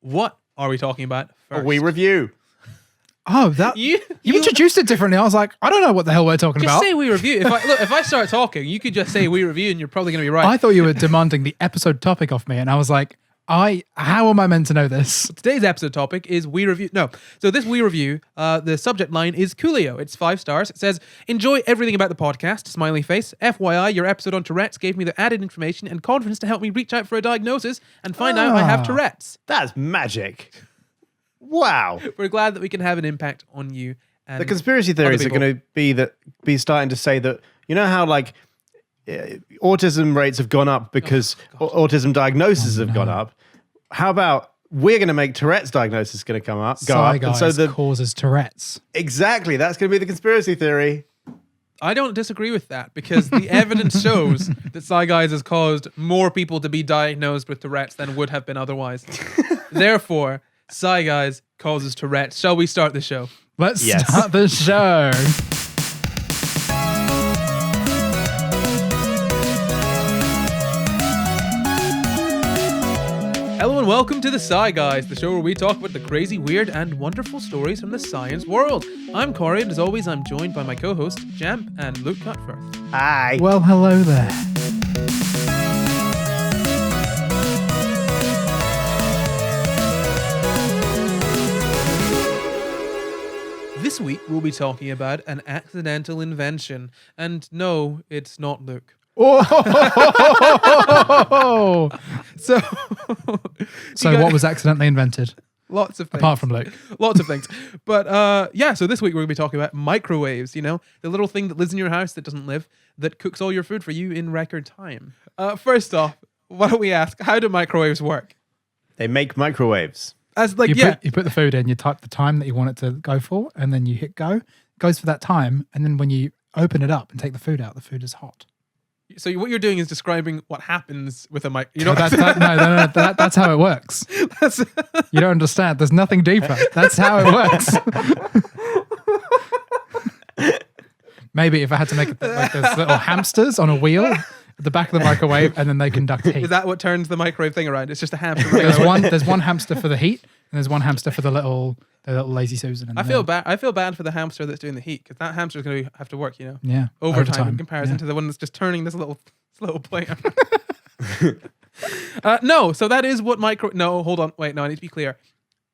what are we talking about first? We review. Oh, that you introduced it differently. I was like, I don't know what the hell we're talking just about. say we review. If I start talking, you could just say we review, and you're probably going to be right. I thought you were demanding the episode topic off me, and I was like, how am I meant to know this? Today's episode topic is we review. No, so this we review. The subject line is Coolio. It's 5 stars. It says, "Enjoy everything about the podcast." Smiley face. FYI, your episode on Tourette's gave me the added information and confidence to help me reach out for a diagnosis and find out I have Tourette's. That's magic. Wow. We're glad that we can have an impact on you. And The conspiracy theories are going to be starting to say that, you know how like autism rates have gone up because autism diagnoses have gone up. How about we're going to make Tourette's diagnosis going to go up? And so the causes Tourette's. Exactly. That's going to be the conspiracy theory. I don't disagree with that because the evidence shows that SCI GUYS has caused more people to be diagnosed with Tourette's than would have been otherwise. Therefore, SCI GUYS causes Tourette's. Shall we start the show? Let's start the show. Hello and welcome to the SCI GUYS, the show where we talk about the crazy, weird, and wonderful stories from the science world. I'm Corey, and as always, I'm joined by my co-hosts, Jamp and Luke Cutforth. Hi. Well, hello there. This week, we'll be talking about an accidental invention. And no, it's not Luke. Oh! So What was accidentally invented? Lots of things. Apart from Luke. Lots of things. But so this week we're going to be talking about microwaves, the little thing that lives in your house that doesn't live, that cooks all your food for you in record time. First off, why don't we ask, how do microwaves work? They make microwaves. You put the food in, you type the time that you want it to go for, and then you hit go. It goes for that time, and then when you open it up and take the food out, the food is hot. So what you're doing is describing what happens with a mic. That's how it works. You don't understand. There's nothing deeper. That's how it works. Maybe if I had to make it like there's little hamsters on a wheel at the back of the microwave, and then they conduct heat. Is that what turns the microwave thing around? It's just a hamster. There's one hamster for the heat, and there's one hamster for the little lazy Susan. I feel bad for the hamster that's doing the heat, because that hamster's going to have to work, Yeah, overtime in comparison to the one that's just turning this little plate. No, so that is what No, hold on, wait, no, I need to be clear.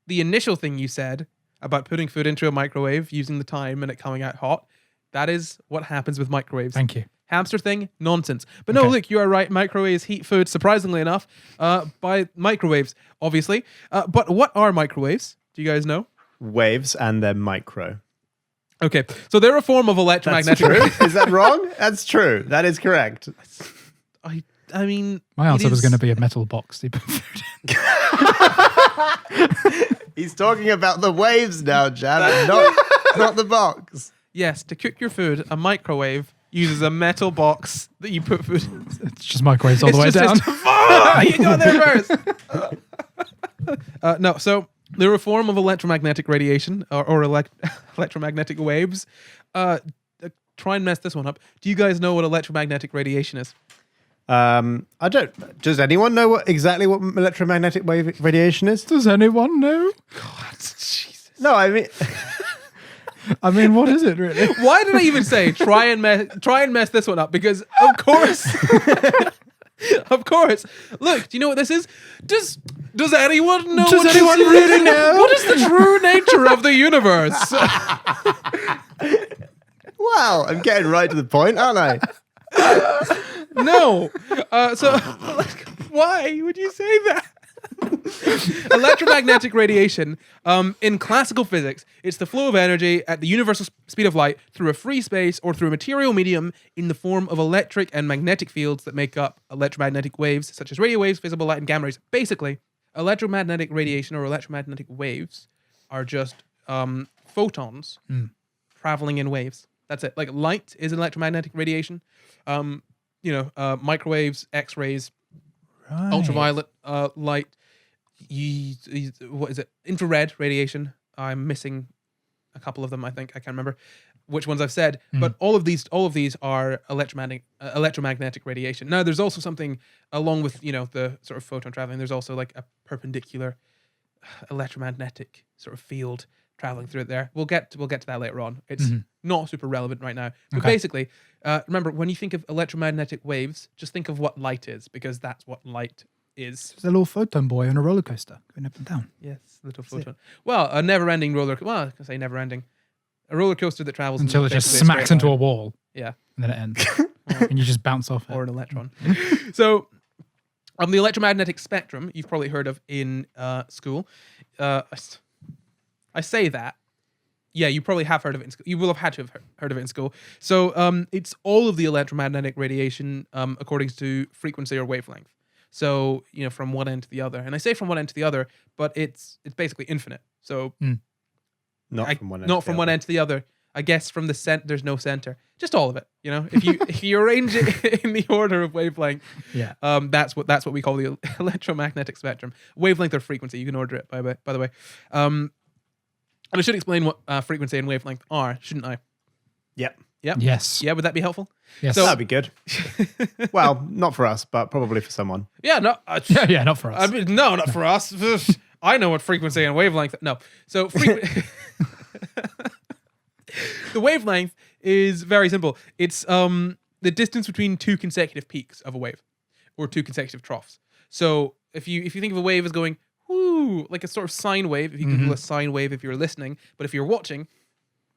The initial thing you said about putting food into a microwave, using the time and it coming out hot, that is what happens with microwaves. Thank you. Hamster thing, nonsense. But no, look, you are right. Microwaves heat food, surprisingly enough, by microwaves, obviously. But what are microwaves? Do you guys know? Waves, and they're micro. Okay, so they're a form of electromagnetic radiation. Is that wrong? That's true. That is correct. I mean, my answer was going to be a metal box. You put food in. He's talking about the waves now, Jan, not the box. Yes, to cook your food, a microwave uses a metal box that you put food in. It's just microwaves all the way down. You got there first. No, so they're a form of electromagnetic radiation or electromagnetic waves. Try and mess this one up. Do you guys know what electromagnetic radiation is? I don't. Does anyone know exactly what electromagnetic wave radiation is? Does anyone know? God, Jesus. No, I mean... I mean, what is it really? Why did I even say try and mess this one up? Because of course, Look, do you know what this is? Does anyone know? Does anyone really know? What is the true nature of the universe? Wow, I'm getting right to the point, aren't I? No. So why would you say that? Electromagnetic radiation, in classical physics, it's the flow of energy at the universal speed of light through a free space or through a material medium in the form of electric and magnetic fields that make up electromagnetic waves, such as radio waves, visible light, and gamma rays. Basically, electromagnetic radiation or electromagnetic waves are just photons traveling in waves. That's it. Like light is electromagnetic radiation. Microwaves, X-rays, ultraviolet light. What is it? Infrared radiation. I'm missing a couple of them. I think I can't remember which ones I've said, but all of these are electromagnetic radiation. Now, there's also something along with the sort of photon traveling. There's also like a perpendicular electromagnetic sort of field traveling through it there. We'll get to that later on. It's not super relevant right now. But basically, remember, when you think of electromagnetic waves, just think of what light is, because that's what light is. It's a little photon boy on a roller coaster going up and down. Yes, little photon. Well, a never-ending roller. Well, I can say never-ending. A roller coaster that travels Until it just basically smacks straight into a line. wall. Yeah, And then it ends. And you just bounce off it. or an electron. So, the electromagnetic spectrum you've probably heard of in school. I say that. Yeah, you probably have heard of it in school. You will have had to have heard of it in school. So, it's all of the electromagnetic radiation according to frequency or wavelength. So, from one end to the other. And I say from one end to the other, but it's basically infinite. So, Not from one end. not from one end to the other. I guess from the center, there's no center. Just all of it. If you arrange it in the order of wavelength, Yeah. that's what we call the electromagnetic spectrum. Wavelength or frequency. You can order it by the way. And I should explain what frequency and wavelength are, shouldn't I? Yep. Yep. Yes. Yeah. Would that be helpful? Yes. So- That'd be good. Well, not for us, but probably for someone. Yeah. No. yeah, not for us. I mean, no, not for us. I know what frequency and wavelength. No. So the wavelength is very simple. It's the distance between two consecutive peaks of a wave, or two consecutive troughs. So if you think of a wave as going whoo, like a sort of sine wave, if you Google a sine wave if you're listening, but if you're watching,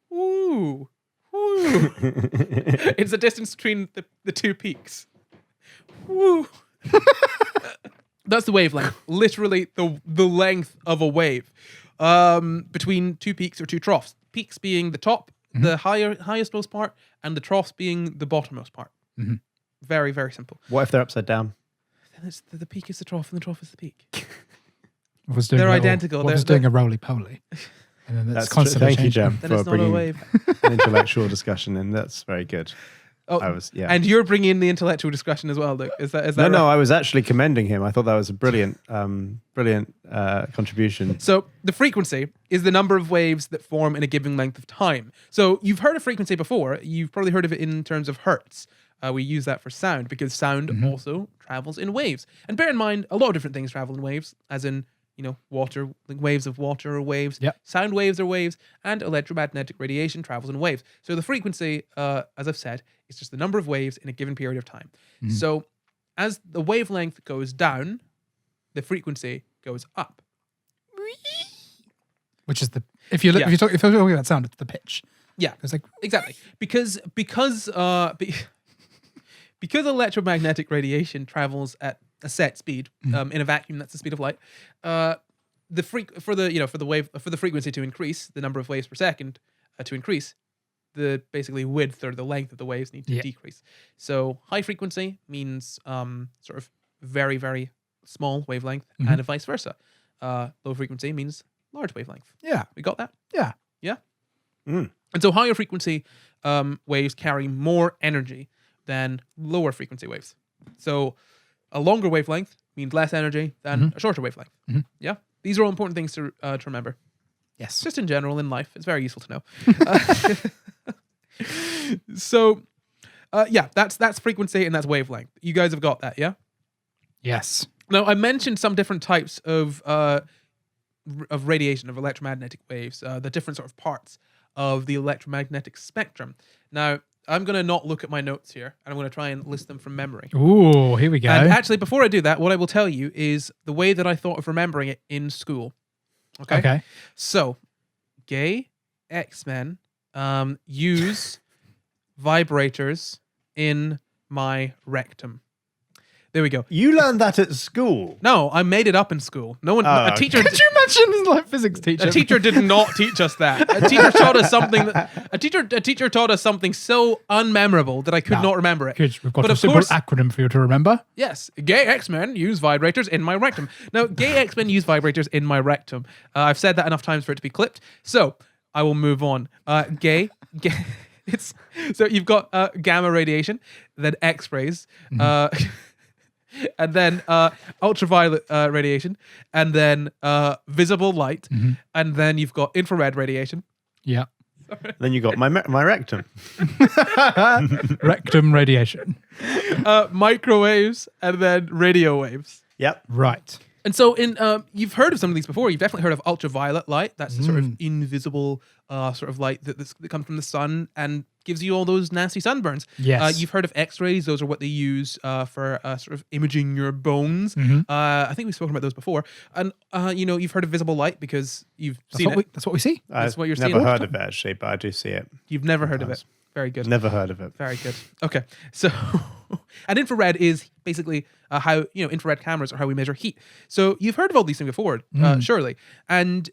whoo, whoo, it's the distance between the two peaks. Woo. That's the wavelength. Literally the length of a wave between two peaks or two troughs. Peaks being the top, the highest most part, and the troughs being the bottommost part. Very, very simple. What if they're upside down? Then it's the peak is the trough and the trough is the peak. They're identical. What was doing a roly-poly. And then that's That's constantly thank you, changing. Jem, Then for it's not a bringing wave. an intellectual discussion in. That's very good. Oh, and you're bringing in the intellectual discussion as well, Luke. Is that No, right? I was actually commending him. I thought that was a brilliant contribution. So the frequency is the number of waves that form in a given length of time. So you've heard of frequency before. You've probably heard of it in terms of hertz. We use that for sound because sound also travels in waves. And bear in mind, a lot of different things travel in waves, as in, water, like waves of water are waves, sound waves are waves, and electromagnetic radiation travels in waves. So the frequency, as I've said, is just the number of waves in a given period of time. So as the wavelength goes down, the frequency goes up. Which is if you're talking about sound, it's the pitch. Yeah, It's like exactly. Because electromagnetic radiation travels at a set speed in a vacuum, that's the speed of light. For the frequency to increase, the number of waves per second to increase, the basically width or the length of the waves need to decrease. So high frequency means sort of very, very small wavelength, and vice versa. Low frequency means large wavelength. Yeah. We got that? Yeah. Yeah. And so higher frequency waves carry more energy than lower frequency waves. So a longer wavelength means less energy than a shorter wavelength. Yeah. These are all important things to remember. Yes. Just in general in life, it's very useful to know. So, that's frequency and that's wavelength. You guys have got that, yeah? Yes. Now, I mentioned some different types of radiation, of electromagnetic waves, the different sort of parts of the electromagnetic spectrum. Now, I'm going to not look at my notes here, and I'm going to try and list them from memory. Ooh, here we go. And actually, before I do that, what I will tell you is the way that I thought of remembering it in school. Okay? So, gay X-Men use vibrators in my rectum. There we go. You learned that at school. No, I made it up in school. No one, a teacher. Could you imagine his like physics teacher? A teacher did not teach us that. A teacher taught us something. A teacher taught us something so unmemorable that I could not remember it. Good. We've got But a of simple course- acronym for you to remember. Yes, gay X-Men use vibrators in my rectum. Now, gay X-Men use vibrators in my rectum. I've said that enough times for it to be clipped. So I will move on. Gay. It's so you've got gamma radiation, then X-rays. And then ultraviolet radiation, and then visible light, and then you've got infrared radiation. Yeah. Then you got my rectum. Rectum radiation. Microwaves, and then radio waves. Yep. Right. And so, you've heard of some of these before. You've definitely heard of ultraviolet light. That's the sort of invisible sort of light that comes from the sun and gives you all those nasty sunburns. Yes. You've heard of X-rays. Those are what they use for sort of imaging your bones. I think we've spoken about those before. And you've heard of visible light because you've seen it. That's what we see. That's what you're never seeing. heard of it actually, but I do see it. You've never heard of it. Very good. Never heard of it. Very good. Okay. So, and infrared is basically how, infrared cameras are how we measure heat. So you've heard of all these things before, surely. And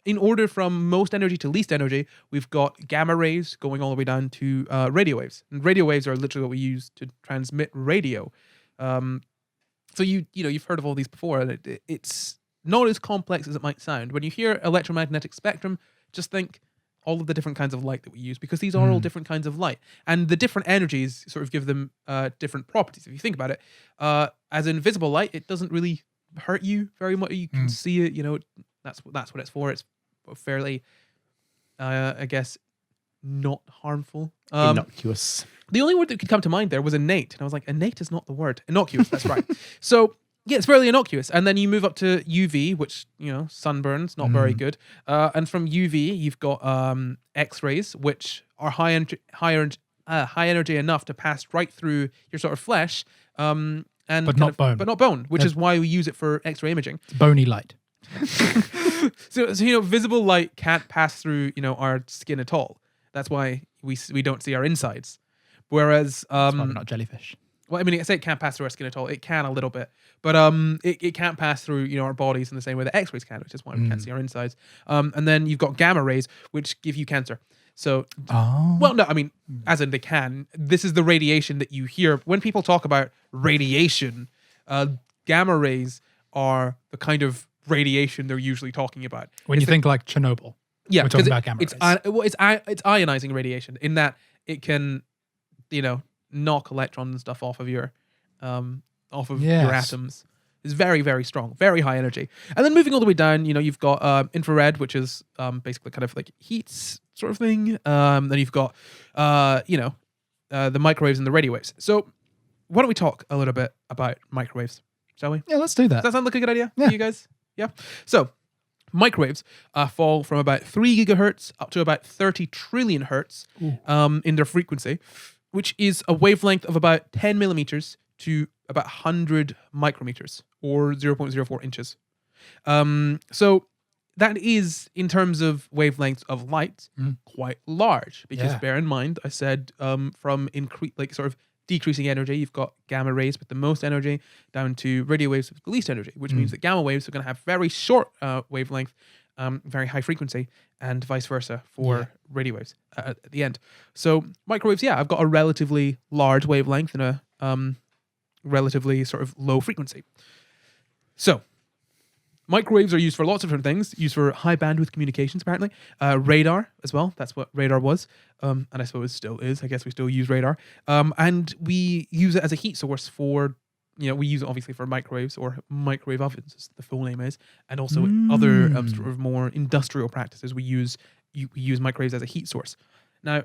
in order from most energy to least energy, we've got gamma rays going all the way down to radio waves. And radio waves are literally what we use to transmit radio. So you've heard of all these before, and it's not as complex as it might sound. When you hear electromagnetic spectrum, just think all of the different kinds of light that we use, because these are all different kinds of light, and the different energies sort of give them different properties. If you think about it, as invisible light, it doesn't really hurt you very much. You can see it. That's what it's for. It's fairly, I guess, not harmful. Innocuous. The only word that could come to mind there was innate, and I was like, innate is not the word. Innocuous. That's right. So. Yeah, it's fairly innocuous. And then you move up to UV, which, sunburns, not very good. And from UV, you've got X-rays, which are high energy enough to pass right through your sort of flesh. But not bone. But not bone, which is why we use it for X-ray imaging. It's bony light. So visible light can't pass through, our skin at all. That's why we don't see our insides. Whereas... That's why we're not jellyfish. Well, I mean, I say it can't pass through our skin at all. It can a little bit, but it can't pass through our bodies in the same way that X-rays can, which is why we can't see our insides. And then you've got gamma rays, which give you cancer. So, well, no, I mean, as in they can. This is the radiation that you hear when people talk about radiation. Gamma rays are the kind of radiation they're usually talking about. When you think like Chernobyl, yeah, we're talking about gamma rays. It's ionizing radiation in that it can, knock electrons and stuff off of your your atoms. Is very, very strong, very high energy. And then moving all the way down, you've got infrared, which is basically kind of like heat sort of thing. Then you've got the microwaves and the radio waves. So why don't we talk a little bit about microwaves, shall we? Yeah, let's do that. Does that sound like a good idea Yeah. to you guys? Yeah. So microwaves fall from about 3 gigahertz up to about 30 trillion hertz in their frequency, which is a wavelength of about 10 millimeters to about 100 micrometers, or 0.04 inches. So that is, in terms of wavelengths of light, quite large. Because bear in mind, I said from sort of decreasing energy, you've got gamma rays with the most energy, down to radio waves with the least energy, which means that gamma waves are going to have very short wavelength, very high frequency, and vice versa for radio waves at the end. So microwaves, I've got a relatively large wavelength and a relatively sort of low frequency. So microwaves are used for lots of different things. Used for high bandwidth communications, apparently. Radar as well. That's what radar was. And I suppose still is. I guess we still use radar. And we use it as a heat source for... we use it obviously for microwaves, or microwave ovens, as the full name is, and also other sort of more industrial practices. We use microwaves as a heat source. Now,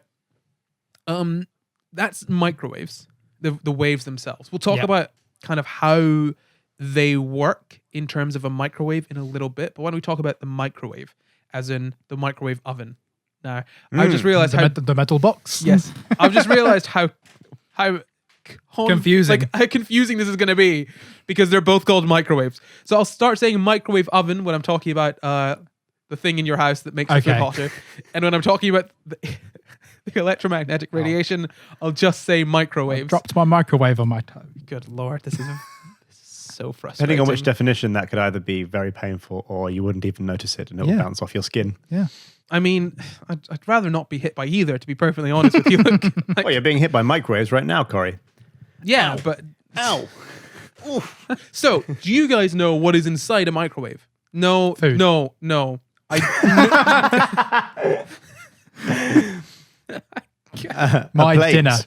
that's microwaves, the waves themselves. We'll talk about kind of how they work in terms of a microwave in a little bit, but why don't we talk about the microwave, as in the microwave oven? Now, I just realized the metal box. Yes, I've just realized how confusing. Like how confusing this is going to be, because they're both called microwaves. So I'll start saying microwave oven when I'm talking about the thing in your house that makes the food hotter, and when I'm talking about the electromagnetic radiation, I'll just say microwaves. I dropped my microwave on my toe. Good Lord, this is so frustrating. Depending on which definition, that could either be very painful, or you wouldn't even notice it and it will bounce off your skin. Yeah. I mean, I'd rather not be hit by either, to be perfectly honest with you. Well, you're being hit by microwaves right now, Corey. Yeah, but... Ow. So, do you guys know what is inside a microwave? No, Food. no. My plate. dinner.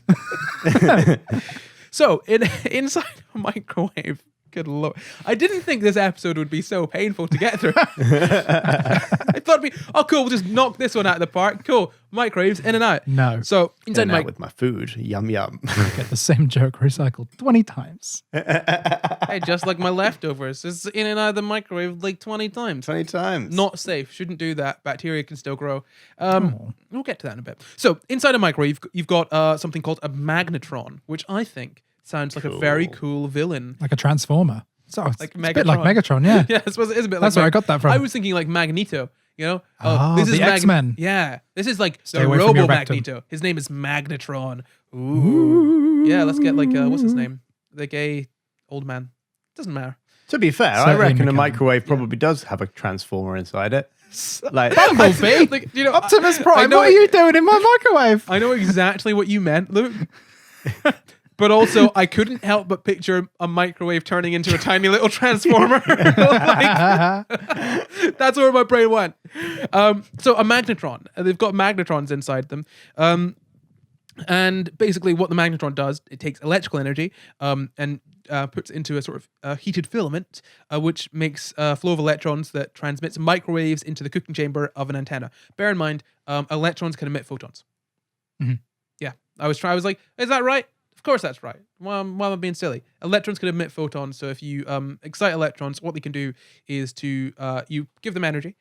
So, inside a microwave Good lord. I didn't think this episode would be so painful to get through. I thought it'd be, oh cool, we'll just knock this one out of the park. Cool. Microwaves in and out. No. So inside In and out with my food. Yum, yum. Get the same joke recycled 20 times. hey, just like my leftovers. It's in and out of the microwave like 20 times. 20 times. Not safe. Shouldn't do that. Bacteria can still grow. We'll get to that in a bit. So inside a microwave, you've got something called a magnetron, which I think sounds like a very cool villain. Like a transformer. So it's, Like it's a bit like Megatron. Megatron, yeah. Yeah, I suppose it is a bit That's like where I got that from. I was thinking like Magneto, you know? This is the X-Men. Yeah. This is like Stay the away from Robo your rectum. Magneto. His name is Magnetron. Ooh. Yeah, let's get like, what's his name? The gay old man. Doesn't matter. To be fair, I Certainly reckon a McCann. microwave probably does have a transformer inside it. Like Bumblebee? Like, you know, Optimus I Prime, know what are you doing in my microwave? I know exactly what you meant, Luke. But also, I couldn't help but picture a microwave turning into a tiny little transformer. Like, that's where my brain went. So a magnetron. They've got magnetrons inside them. And basically what the magnetron does, it takes electrical energy and puts it into a sort of heated filament, which makes a flow of electrons that transmits microwaves into the cooking chamber of an antenna. Bear in mind, electrons can emit photons. Mm-hmm. Yeah. I was like, is that right? Of course that's right. Why am I being silly? Electrons can emit photons, so if you excite electrons, what they can do is to you give them energy,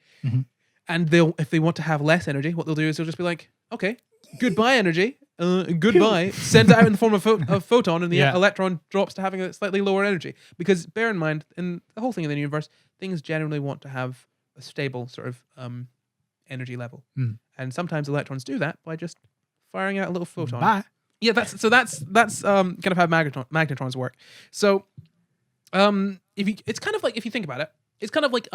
and if they want to have less energy, what they'll do is they'll just be like, okay, goodbye energy, goodbye, send it out in the form of a photon, and the electron drops to having a slightly lower energy. Because bear in mind, in the whole thing in the universe, things generally want to have a stable sort of energy level, and sometimes electrons do that by just firing out a little photon. Bye. Yeah, that's kind of how magnetrons work. So, it's kind of like, if you think about it, it's kind of like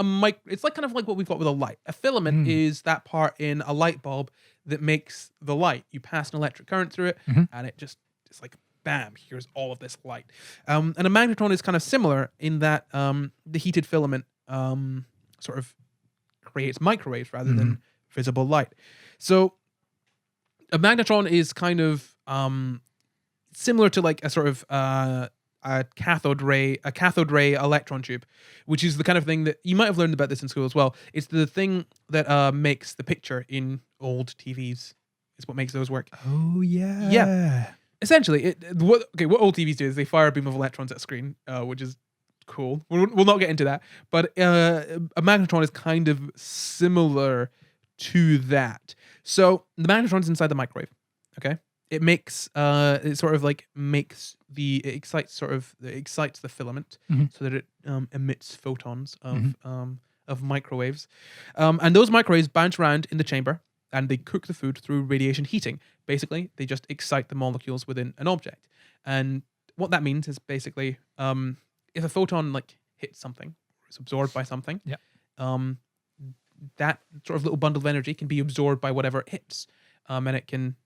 it's like kind of like what we've got with a light. A filament is that part in a light bulb that makes the light. You pass an electric current through it, and it's like bam, here's all of this light. And a magnetron is kind of similar in that the heated filament sort of creates microwaves rather than visible light. So a magnetron is kind of similar to like a sort of a cathode ray electron tube, which is the kind of thing that you might have learned about this in school as well. It's the thing that makes the picture in old TVs. It's what makes those work. Oh, yeah. Yeah. Essentially, what old TVs do is they fire a beam of electrons at a screen, which is cool. We'll not get into that, but a magnetron is kind of similar to that. So the magnetron's inside the microwave. Okay, it makes it sort of like it excites the filament so that it emits photons of microwaves, and those microwaves bounce around in the chamber and they cook the food through radiation heating. Basically, they just excite the molecules within an object, and what that means is basically if a photon like hits something, or is absorbed by something, that sort of little bundle of energy can be absorbed by whatever it hits, and it can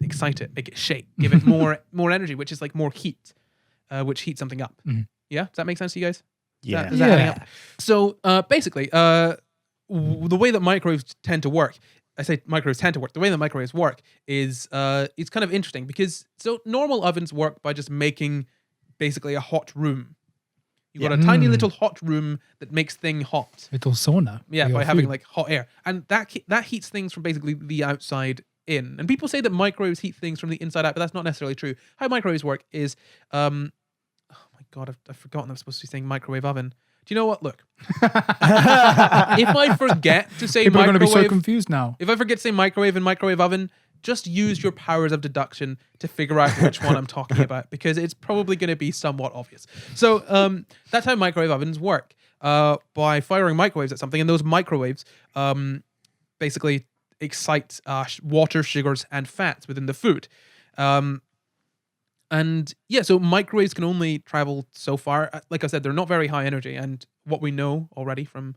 excite it, make it shake, give it more energy, which is like more heat, which heats something up. Yeah, does that make sense to you guys? Yeah. Is that adding up? So basically, the way that microwaves tend to work, I say microwaves tend to work. The way that microwaves work is it's kind of interesting because so normal ovens work by just making basically a hot room. You've got a tiny little hot room that makes things hot. Little sauna. Yeah, by having like hot air, and that heats things from basically the outside in. And people say that microwaves heat things from the inside out, but that's not necessarily true. How microwaves work is, oh my god, I've forgotten I'm supposed to be saying microwave oven. Do you know what? Look, if I forget to say People are going to be so microwave, confused now. if I forget to say microwave and microwave oven, just use your powers of deduction to figure out which one I'm talking about, because it's probably going to be somewhat obvious. So that's how microwave ovens work. By firing microwaves at something, and those microwaves basically excite water, sugars, and fats within the food. And yeah, so microwaves can only travel so far. Like I said, they're not very high energy, and what we know already from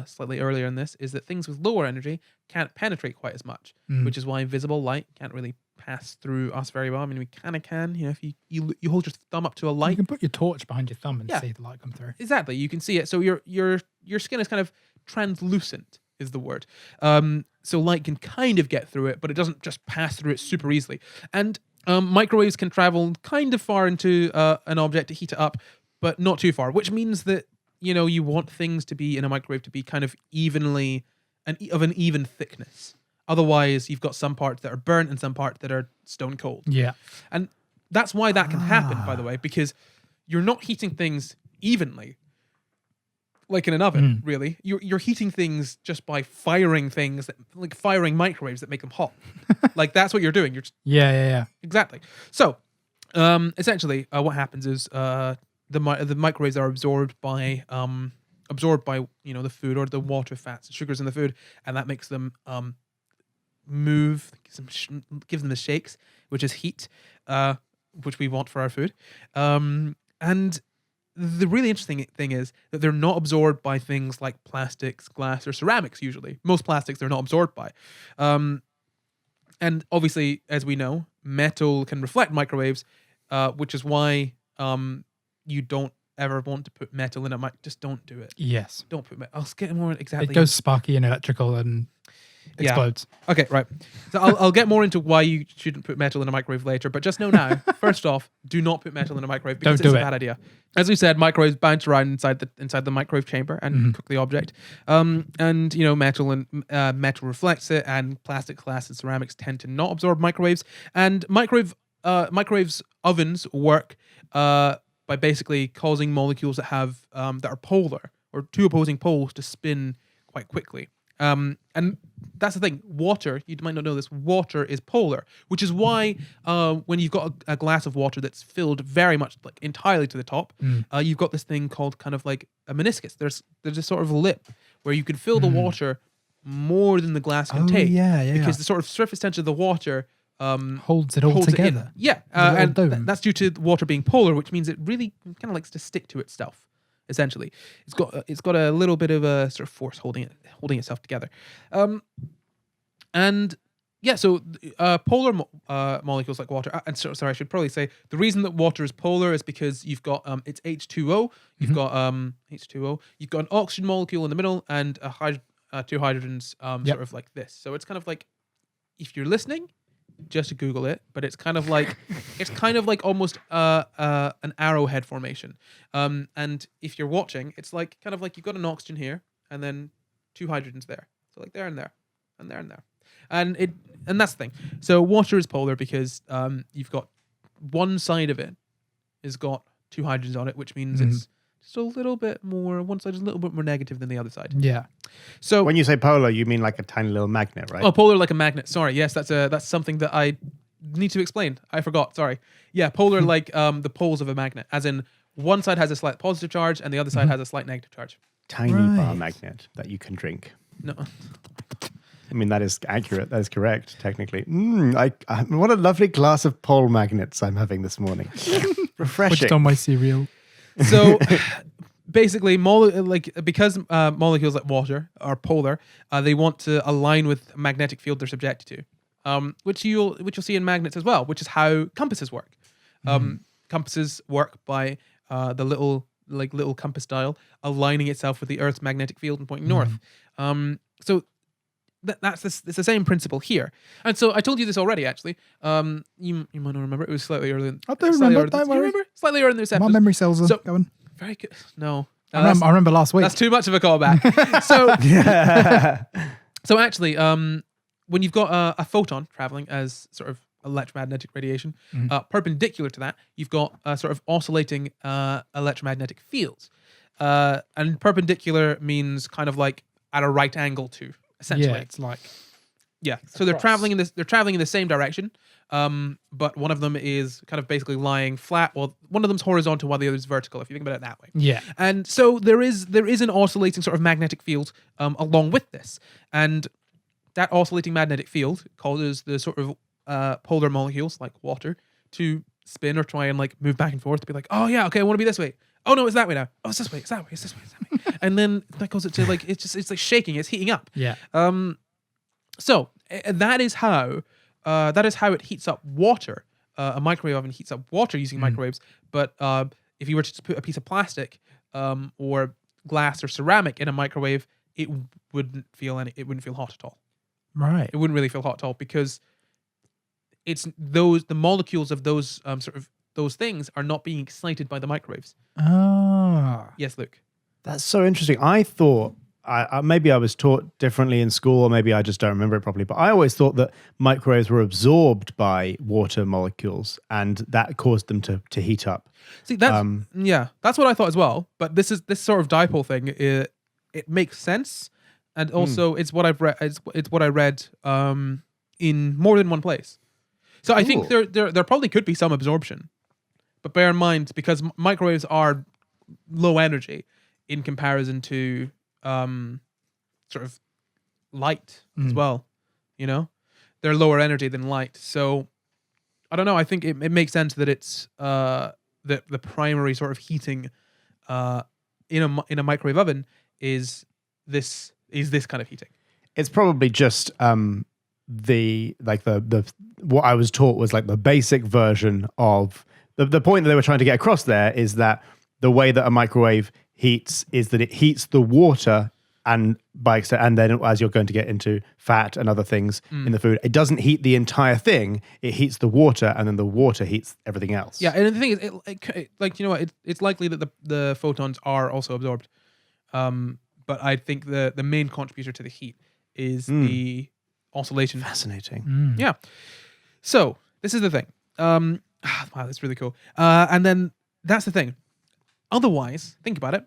slightly earlier in this is that things with lower energy can't penetrate quite as much, which is why visible light can't really pass through us very well. I mean, we kind of can, if you hold your thumb up to a You light, can put your torch behind your thumb and Yeah. see the light come through. exactly, you can see it. So your skin is kind of translucent, is the word. So light can kind of get through it, but it doesn't just pass through it super easily. And microwaves can travel kind of far into an object to heat it up, but not too far, which means that, you want things to be in a microwave to be kind of evenly of an even thickness. Otherwise, you've got some parts that are burnt and some parts that are stone cold. Yeah. And that's why that can happen, by the way, because you're not heating things evenly, like in an oven, really. You're heating things just by firing things, like firing microwaves that make them hot. Like, that's what you're doing. You're just, Yeah. exactly. So, essentially, what happens is the microwaves are absorbed by the food or the water, fats, sugars in the food, and that makes them move, gives them the shakes, which is heat, which we want for our food. And the really interesting thing is that they're not absorbed by things like plastics, glass, or ceramics. Usually, most plastics they're not absorbed by. And obviously, as we know, metal can reflect microwaves, which is why you don't ever want to put metal in a just don't do it. Yes. Don't put metal. I'll get more exactly. It goes sparky and electrical and explodes. Okay, right. So I'll get more into why you shouldn't put metal in a microwave later, but just know now, first off, do not put metal in a microwave because Don't it's do a it. bad idea. As we said, microwaves bounce around inside the microwave chamber and cook the object. And metal reflects it, and plastic, glass, and ceramics tend to not absorb microwaves. And microwaves ovens work by basically causing molecules that have that are polar or two opposing poles to spin quite quickly. And that's the thing. Water, you might not know this, water is polar, which is why when you've got a glass of water that's filled very much like entirely to the top, you've got this thing called kind of like a meniscus. There's a sort of lip where you can fill the water more than the glass can take. Yeah. Because the sort of surface tension of the water holds it all holds it in. together. Yeah, a and little dome. that's due to the water being polar, which means it really kind of likes to stick to itself. Essentially, it's got a little bit of a sort of force holding itself together, and yeah. So polar molecules like water, and sorry, I should probably say the reason that water is polar is because you've got it's H2O, you've got H2O, you've got an oxygen molecule in the middle and two hydrogens sort of like this. So it's kind of like, if you're listening, just Google it, but it's kind of like almost an arrowhead formation. And if you're watching, it's like kind of like you've got an oxygen here and then two hydrogens there. So like there and there and there and there. And that's the thing. So water is polar because you've got one side of it has got two hydrogens on it, which means it's just a little bit more, one side is a little bit more negative than the other side. Yeah. So When you say polar, you mean like a tiny little magnet, right? oh, polar like a magnet. Sorry. Yes, that's something that I need to explain. I forgot. Sorry. Yeah, polar like the poles of a magnet, as in one side has a slight positive charge and the other side has a slight negative charge. Tiny bar Right. magnet that you can drink. No. I mean, that is accurate. That is correct, technically. What a lovely glass of pole magnets I'm having this morning. Refreshing. Pushed on my cereal. So basically, because molecules like water are polar, they want to align with a magnetic field they're subjected to, which you'll see in magnets as well, which is how compasses work. Compasses work by the little compass dial aligning itself with the Earth's magnetic field and pointing north. So it's the same principle here. And so I told you this already, actually. You might not remember. It was slightly earlier. I do remember. Don't Do you worry. remember? Slightly earlier in this My episode. memory cells are So- going. Very good. No. I remember last week. That's too much of a callback. So Yeah. So actually, when you've got a photon traveling as sort of electromagnetic radiation, perpendicular to that, you've got sort of oscillating electromagnetic fields. And perpendicular means kind of like at a right angle to, essentially. Yeah, it's like So they're traveling in the same direction, but one of them is kind of basically lying flat, or one of them's horizontal while the other is vertical, if you think about it that way. yeah. And so there is an oscillating sort of magnetic field along with this. And that oscillating magnetic field causes the sort of polar molecules like water to spin or try and like move back and forth to be like, oh yeah, okay, I want to be this way. Oh no, it's that way now. Oh, it's this way, it's that way, it's this way, it's that way. And then that causes it to like, it's like shaking, it's heating up. Yeah. So that is how it heats up water. A microwave oven heats up water using microwaves. But if you were to put a piece of plastic or glass or ceramic in a microwave, it wouldn't feel hot at all. Right. It wouldn't really feel hot at all because it's the molecules of those sort of those things are not being excited by the microwaves. Ah. Yes, Luke. That's so interesting. I thought, maybe I was taught differently in school, or maybe I just don't remember it properly, but I always thought that microwaves were absorbed by water molecules and that caused them to heat up. See, that's what I thought as well. But this sort of dipole thing. It makes sense, and also it's what I've read. It's what I read in more than one place. So I think there probably could be some absorption, but bear in mind because microwaves are low energy in comparison to sort of light as well. You know, they're lower energy than light. So I don't know. I think it makes sense that it's the primary sort of heating in a microwave oven is this kind of heating. It's probably just the what I was taught was like the basic version of the point that they were trying to get across there is that the way that a microwave heats is that it heats the water and by extent, and then as you're going to get into fat and other things in the food, it doesn't heat the entire thing. It heats the water, and then the water heats everything else. Yeah, and the thing is, it's likely that the photons are also absorbed. But I think the main contributor to the heat is the oscillation. Fascinating. Yeah. So this is the thing. Wow, that's really cool. And then that's the thing. Otherwise, think about it.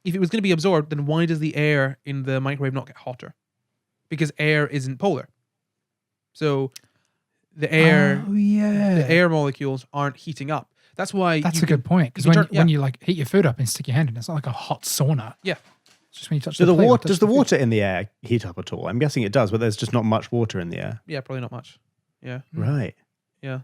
If it was going to be absorbed, then why does the air in the microwave not get hotter? Because air isn't polar. So the air, the air molecules aren't heating up. That's why. That's a good point. Because when you like heat your food up and stick your hand in, it's not like a hot sauna. Yeah. It's just when you touch So the plate, does the water in the air heat up at all? I'm guessing it does, but there's just not much water in the air. Yeah, probably not much. Yeah. Right. Yeah.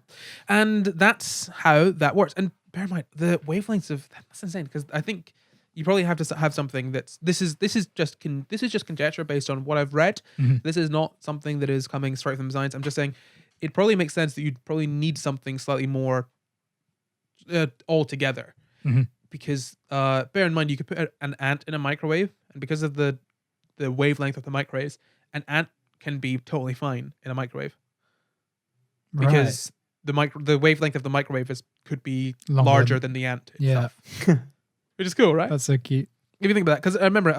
And that's how that works. And bear in mind, the wavelengths of that's insane because I think you probably have to have something that's this is just conjecture based on what I've read. This is not something that is coming straight from science. I'm just saying it probably makes sense that you'd probably need something slightly more altogether. Because bear in mind you could put an ant in a microwave, and because of the wavelength of the microwaves, an ant can be totally fine in a microwave. Because the wavelength of the microwave could be larger than the ant itself. Yeah. Which is cool, right? That's so cute. If you think about that, because I remember,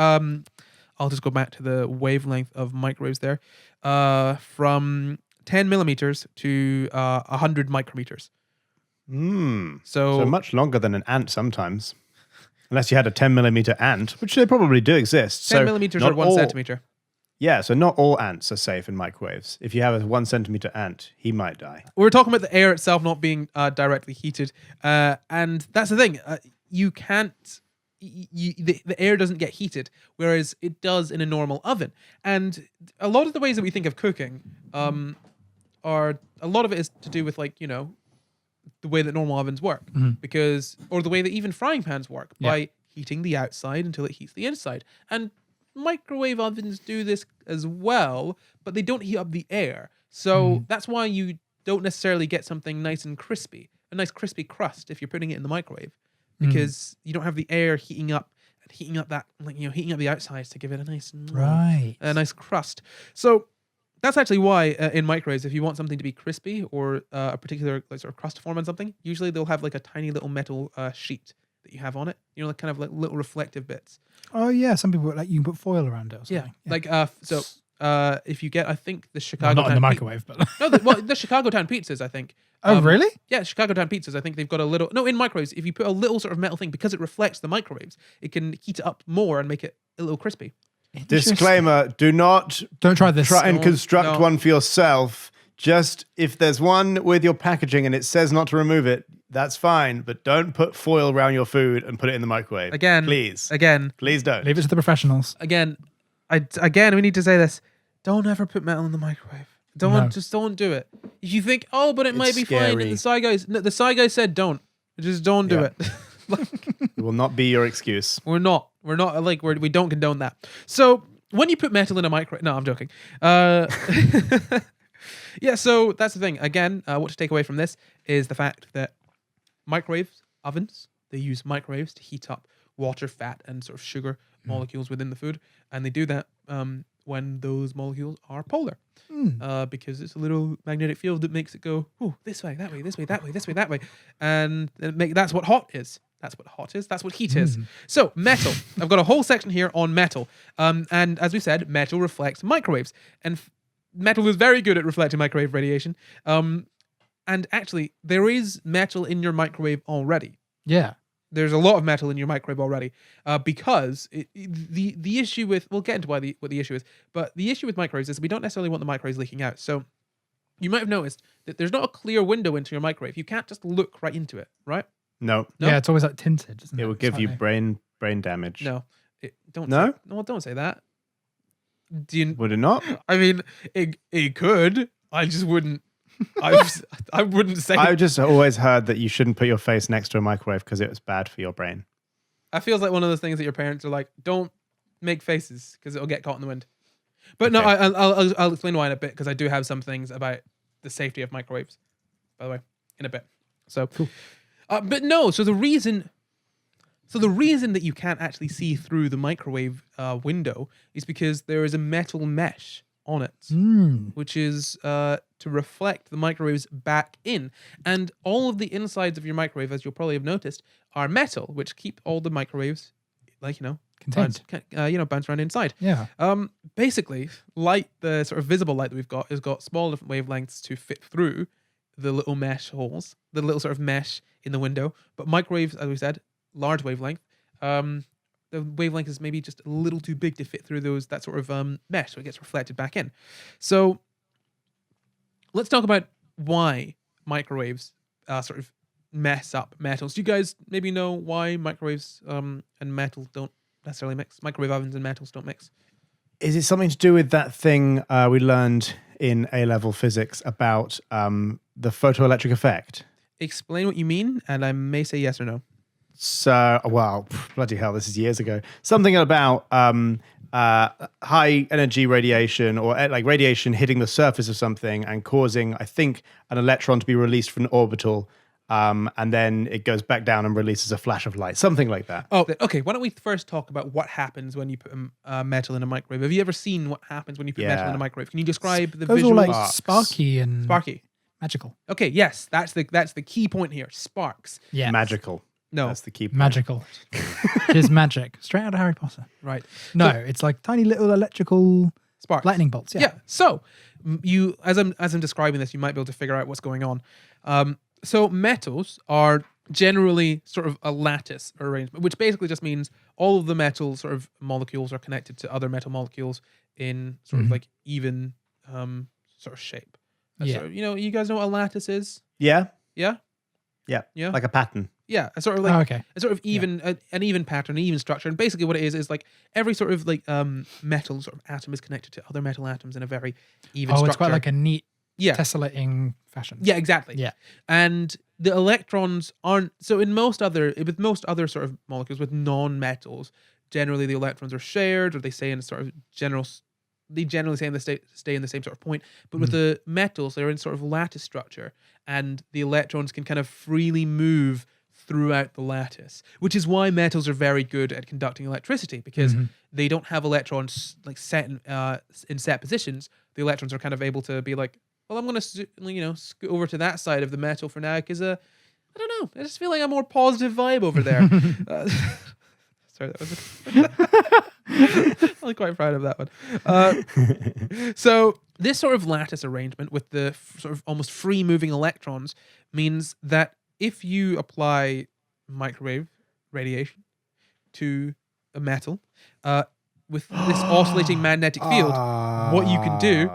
I'll just go back to the wavelength of microwaves there, from 10 millimeters to 100 micrometers. So much longer than an ant sometimes, unless you had a 10 millimeter ant, which they probably do exist. 10 millimeters or 1 centimeter. Yeah, so not all ants are safe in microwaves. If you have a 1 centimeter ant, he might die. We're talking about the air itself not being directly heated, and that's the thing. You can't. The air doesn't get heated, whereas it does in a normal oven. And a lot of the ways that we think of cooking, are a lot of it is to do with the way that normal ovens work, or the way that even frying pans work by heating the outside until it heats the inside. And microwave ovens do this as well, but they don't heat up the air. So that's why you don't necessarily get something nice and crispy, a nice crispy crust if you're putting it in the microwave, because you don't have the air heating up that, heating up the outsides to give it a nice crust. So that's actually why in microwaves, if you want something to be crispy or a particular sort of crust to form on something, usually they'll have like a tiny little metal sheet that you have on it. Kind of like little reflective bits. Oh yeah, some people you can put foil around it or something. Yeah. If you get, I think the Chicago not in the microwave, but the Chicago Town pizzas, I think. Oh really? Yeah, Chicago Town pizzas. I think they've got a little. No, in microwaves, if you put a little sort of metal thing, because it reflects the microwaves, it can heat it up more and make it a little crispy. Disclaimer: don't try this. Try and construct one for yourself. Just if there's one with your packaging and it says not to remove it, that's fine. But don't put foil around your food and put it in the microwave. Please don't. Leave it to the professionals. Again, we need to say this: don't ever put metal in the microwave. Just don't do it. If you think, but it might be fine, and the SCI guys said don't. Just don't do it. It will not be your excuse. We're not we don't condone that. So when you put metal in a microwave, no, I'm joking. Yeah, so that's the thing. Again, what to take away from this is the fact that ovens, they use microwaves to heat up water, fat, and sort of sugar molecules within the food, and they do that when those molecules are polar, because it's a little magnetic field that makes it go this way, that way, this way, that way, this way, that way, and that's what hot is. That's what hot is. That's what heat is. So metal. I've got a whole section here on metal, and as we said, metal reflects microwaves, and metal is very good at reflecting microwave radiation. And actually, there is metal in your microwave already. Yeah. There's a lot of metal in your microwave already, because the issue with, we'll get into what the issue is, but the issue with microwaves is we don't necessarily want the microwaves leaking out. So you might have noticed that there's not a clear window into your microwave. You can't just look right into it, right? No. Yeah, it's always like tinted, isn't it? It will give you brain damage. No. Don't. No? Don't say that. Would it not? I mean, it could. I just wouldn't. I wouldn't say. I've just always heard that you shouldn't put your face next to a microwave because it was bad for your brain. That feels like one of those things that your parents are like, don't make faces because it'll get caught in the wind. But no, I'll explain why in a bit, because I do have some things about the safety of microwaves, by the way, in a bit. So cool. But no, so the reason that you can't actually see through the microwave window is because there is a metal mesh on it, which is to reflect the microwaves back in. And all of the insides of your microwave, as you'll probably have noticed, are metal, which keep all the microwaves, contained. Bounce around inside. Yeah. Basically, light, the sort of visible light that we've got, has got small different wavelengths to fit through the little mesh holes, the little sort of mesh in the window. But microwaves, as we said, large wavelength. The wavelength is maybe just a little too big to fit through that sort of mesh, so it gets reflected back in. So let's talk about why microwaves sort of mess up metals. Do you guys maybe know why microwaves and metals don't necessarily mix? Microwave ovens and metals don't mix. Is it something to do with that thing we learned in A-level physics about the photoelectric effect? Explain what you mean, and I may say yes or no. So, wow, bloody hell, this is years ago. Something about high energy radiation, or like radiation hitting the surface of something and causing, I think, an electron to be released from an orbital, and then it goes back down and releases a flash of light, something like that. Oh, okay. Why don't we first talk about what happens when you put metal in a microwave? Have you ever seen what happens when you put metal in a microwave? Can you describe the Those visual? all like sparky and magical. Okay, yes, that's the key point here. Sparks. Yeah. Magical. No. That's the key point. Magical. It is magic. Straight out of Harry Potter. Right. No, So, it's like tiny little electrical sparks. lightning bolts. Yeah. Yeah. So you, as I'm describing this, you might be able to figure out what's going on. So metals are generally sort of a lattice arrangement, which basically just means all of the metal sort of molecules are connected to other metal molecules in sort of like even sort of shape. Yeah. Sort of, you guys know what a lattice is? Yeah? Yeah. Yeah. Yeah. Like a pattern. Yeah, a sort of like okay. a sort of even an even pattern, an even structure, and basically what it is like every sort of like metal sort of atom is connected to other metal atoms in a very even structure. It's quite like a neat yeah, tessellating fashion. yeah, exactly. Yeah, and the electrons aren't so with most other sort of molecules with non-metals. Generally, the electrons are shared, or they stay in a sort of general. They generally stay in the same sort of point. But with the metals, they're in sort of lattice structure, and the electrons can kind of freely move throughout the lattice, which is why metals are very good at conducting electricity, because they don't have electrons like set in set positions. The electrons are kind of able to be like, well, I'm going to scoot over to that side of the metal for now because I don't know, I just feel like a more positive vibe over there. Sorry, that was I'm quite proud of that one. So this sort of lattice arrangement with the sort of almost free moving electrons means that if you apply microwave radiation to a metal with this oscillating magnetic field, what you can do,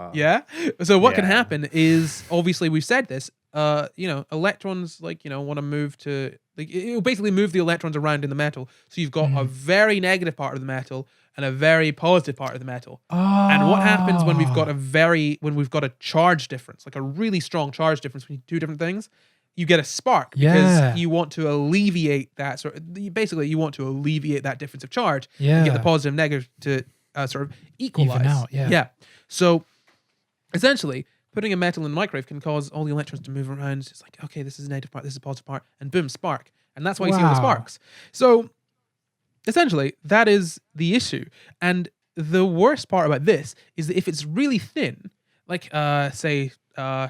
so what can happen is, obviously we've said this, electrons want to move to, it will basically move the electrons around in the metal. So you've got a very negative part of the metal and a very positive part of the metal. And what happens when we've got a charge difference, like a really strong charge difference between two different things? You get a spark because you want to alleviate that you want to alleviate that difference of charge and get the positive and negative to sort of equalize. Even out, yeah. So essentially, putting a metal in a microwave can cause all the electrons to move around. It's like, okay, this is a negative part, this is a positive part, and boom, spark. And that's why you see all the sparks. So essentially, that is the issue. And the worst part about this is that if it's really thin, like say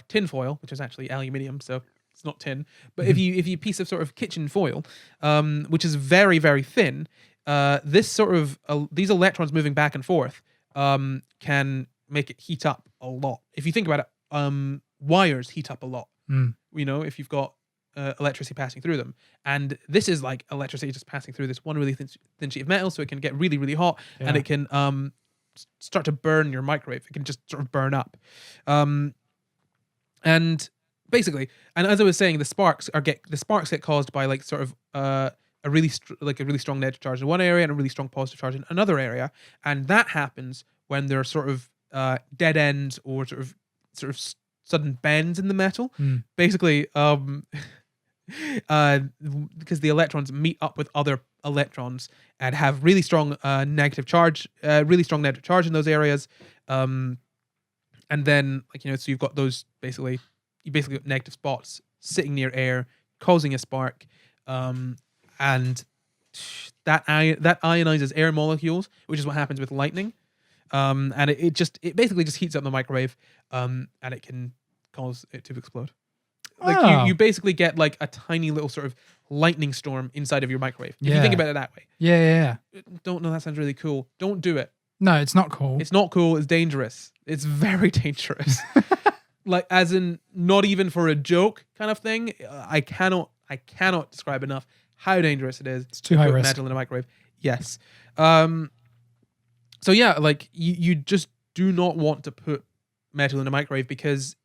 tin foil, which is actually aluminium, so it's not tin, but if you piece of sort of kitchen foil, which is very, very thin, this sort of these electrons moving back and forth can make it heat up a lot. If you think about it, wires heat up a lot. You know, if you've got electricity passing through them, and this is like electricity just passing through this one really thin sheet of metal, so it can get really, really hot, and it can start to burn your microwave. It can just sort of burn up, and basically, and as I was saying, the sparks get caused by like sort of a really strong negative charge in one area and a really strong positive charge in another area, and that happens when there are sort of dead ends or sort of sudden bends in the metal. Basically, because the electrons meet up with other electrons and have really strong negative charge in those areas, and then so you've got those basically got negative spots sitting near air causing a spark, and that ionizes air molecules, which is what happens with lightning, and it basically just heats up the microwave, and it can cause it to explode. Like you basically get like a tiny little sort of lightning storm inside of your microwave. If you think about it that way. Yeah. Don't know, that sounds really cool. Don't do it. No, it's not cool. It's not cool. It's dangerous. It's very dangerous. Like, as in, not even for a joke kind of thing. I cannot describe enough how dangerous it is. It's too high risk. Metal in a microwave. Yes. So yeah, like you just do not want to put metal in a microwave because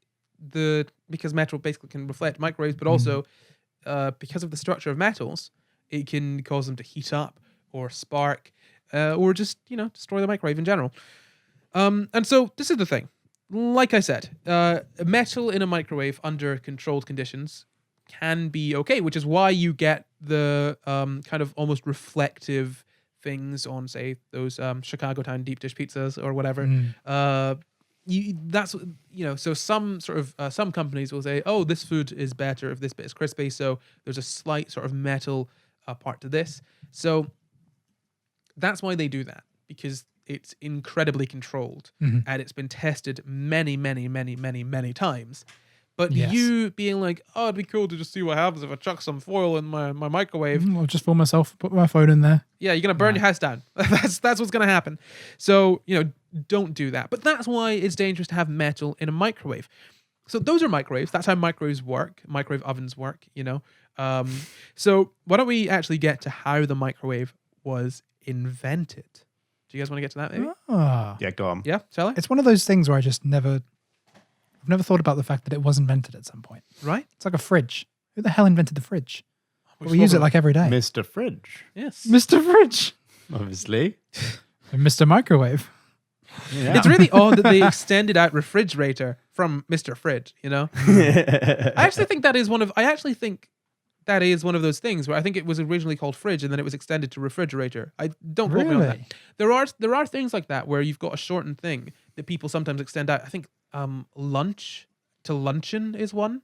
metal basically can reflect microwaves, but also because of the structure of metals, it can cause them to heat up or spark, or just destroy the microwave in general. And so this is the thing. Like I said, metal in a microwave under controlled conditions can be okay, which is why you get the kind of almost reflective things on, say, those Chicago Town deep dish pizzas or whatever. So some sort of some companies will say, oh, this food is better if this bit is crispy, so there's a slight sort of metal part to this. So that's why they do that, because it's incredibly controlled and it's been tested many, many, many, many, many times. But you being like, oh, it'd be cool to just see what happens if I chuck some foil in my microwave. I'll just fool myself, put my phone in there. Yeah, you're going to burn your house down. That's what's going to happen. So, don't do that. But that's why it's dangerous to have metal in a microwave. So those are microwaves. That's how microwaves work. Microwave ovens work, So why don't we actually get to how the microwave was invented? Do you guys want to get to that, maybe? Yeah, go on. Yeah, shall I? It's one of those things where I've never thought about the fact that it was invented at some point. Right? It's like a fridge. Who the hell invented the fridge? We use it like every day. Mr. Fridge. Yes. Mr. Fridge. Obviously. And Mr. Microwave. Yeah. It's really odd that they extended out refrigerator from Mr. Fridge, I actually think that is one of those things where I think it was originally called fridge and then it was extended to refrigerator. I don't quote me on that. There are things like that where you've got a shortened thing that people sometimes extend out. I think lunch to luncheon is one.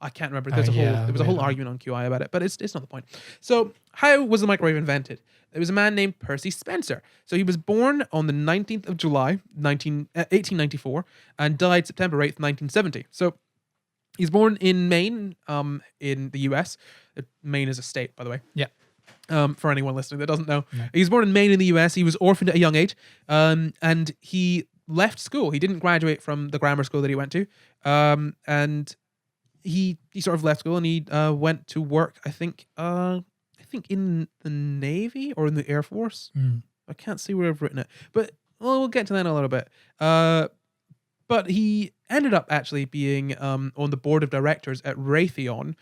I can't remember. There was a whole argument on QI about it, but it's not the point. So how was the microwave invented? There was a man named Percy Spencer. So he was born on the 19th of July, 1894, and died September 8th, 1970. So he's born in Maine, in the US. Maine is a state, by the way. Yeah. For anyone listening that doesn't know. No. He was born in Maine in the US. He was orphaned at a young age. And he left school. He didn't graduate from the grammar school that he went to. And he sort of left school and he went to work, I think in the Navy or in the Air Force. I can't see where I've written it, but we'll get to that in a little bit. But he ended up actually being on the board of directors at Raytheon,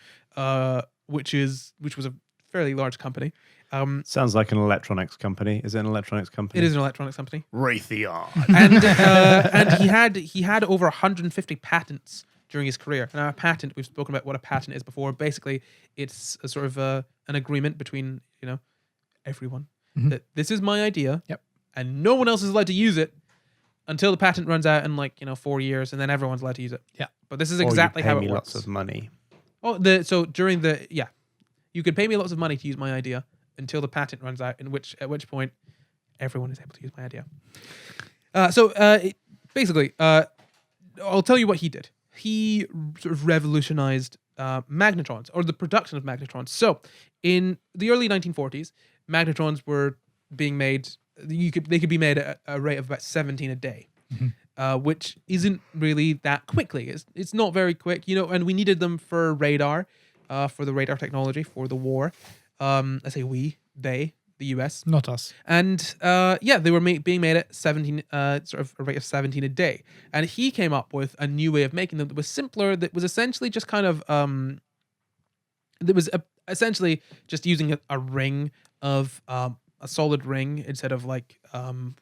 which was a fairly large company. Sounds like an electronics company. Is it an electronics company? It is an electronics company. Raytheon. And he had over 150 patents during his career. Now, a patent, we've spoken about what a patent is before. Basically, it's a sort of an agreement between everyone that this is my idea, and no one else is allowed to use it until the patent runs out in 4 years, and then everyone's allowed to use it. Yeah, but this is exactly how it works. Lots of money. You could pay me lots of money to use my idea until the patent runs out, at which point everyone is able to use my idea. Basically, I'll tell you what he did. He sort of revolutionized magnetrons, or the production of magnetrons. So in the early 1940s, magnetrons were being made. They could be made at a rate of about 17 a day, which isn't really that quickly. It's not very quick, and we needed them for radar, for the radar technology, for the war. I say we, they, the US. Not us. And they were being made at 17, sort of a rate of 17 a day. And he came up with a new way of making them that was simpler, that was essentially just kind of, essentially just using a ring of, a solid ring instead of like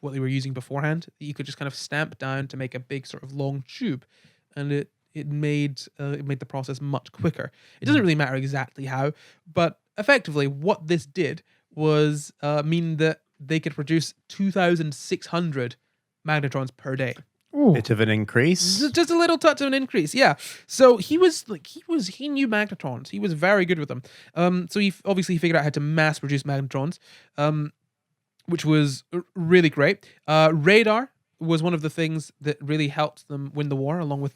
what they were using beforehand. You could just kind of stamp down to make a big sort of long tube. And it made the process much quicker. It doesn't really matter exactly how, but effectively what this did was mean that they could produce 2,600 magnetrons per day. Ooh. Bit of an increase. Just a little touch of an increase, yeah. So he knew magnetrons. He was very good with them. So he figured out how to mass produce magnetrons, which was really great. Radar was one of the things that really helped them win the war, along with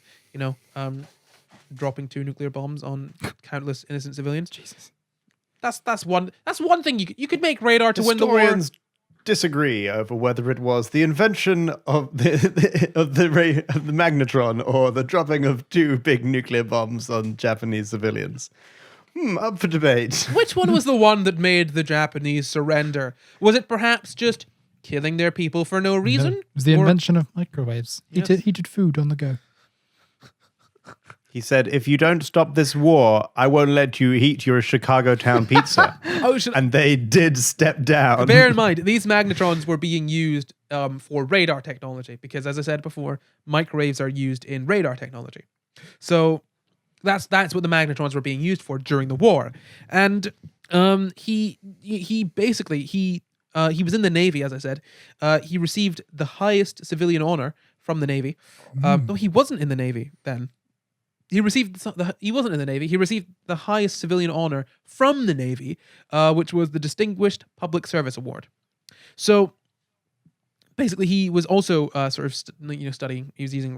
dropping 2 nuclear bombs on countless innocent civilians. Jesus. That's one thing you could make radar to win the war. Historians disagree over whether it was the invention of the magnetron or the dropping of 2 big nuclear bombs on Japanese civilians. Up for debate. Which one was the one that made the Japanese surrender? Was it perhaps just killing their people for no reason? No, it was the invention of microwaves. Yes. Heated food on the go. He said, if you don't stop this war, I won't let you eat your Chicago town pizza. And they did step down. Bear in mind, these magnetrons were being used for radar technology because, as I said before, microwaves are used in radar technology. So that's what the magnetrons were being used for during the war. And he was in the Navy, as I said. He received the highest civilian honor from the Navy. No, he wasn't in the Navy then. He wasn't in the Navy. He received the highest civilian honor from the Navy, which was the Distinguished Public Service Award. So basically, he was also studying. He was using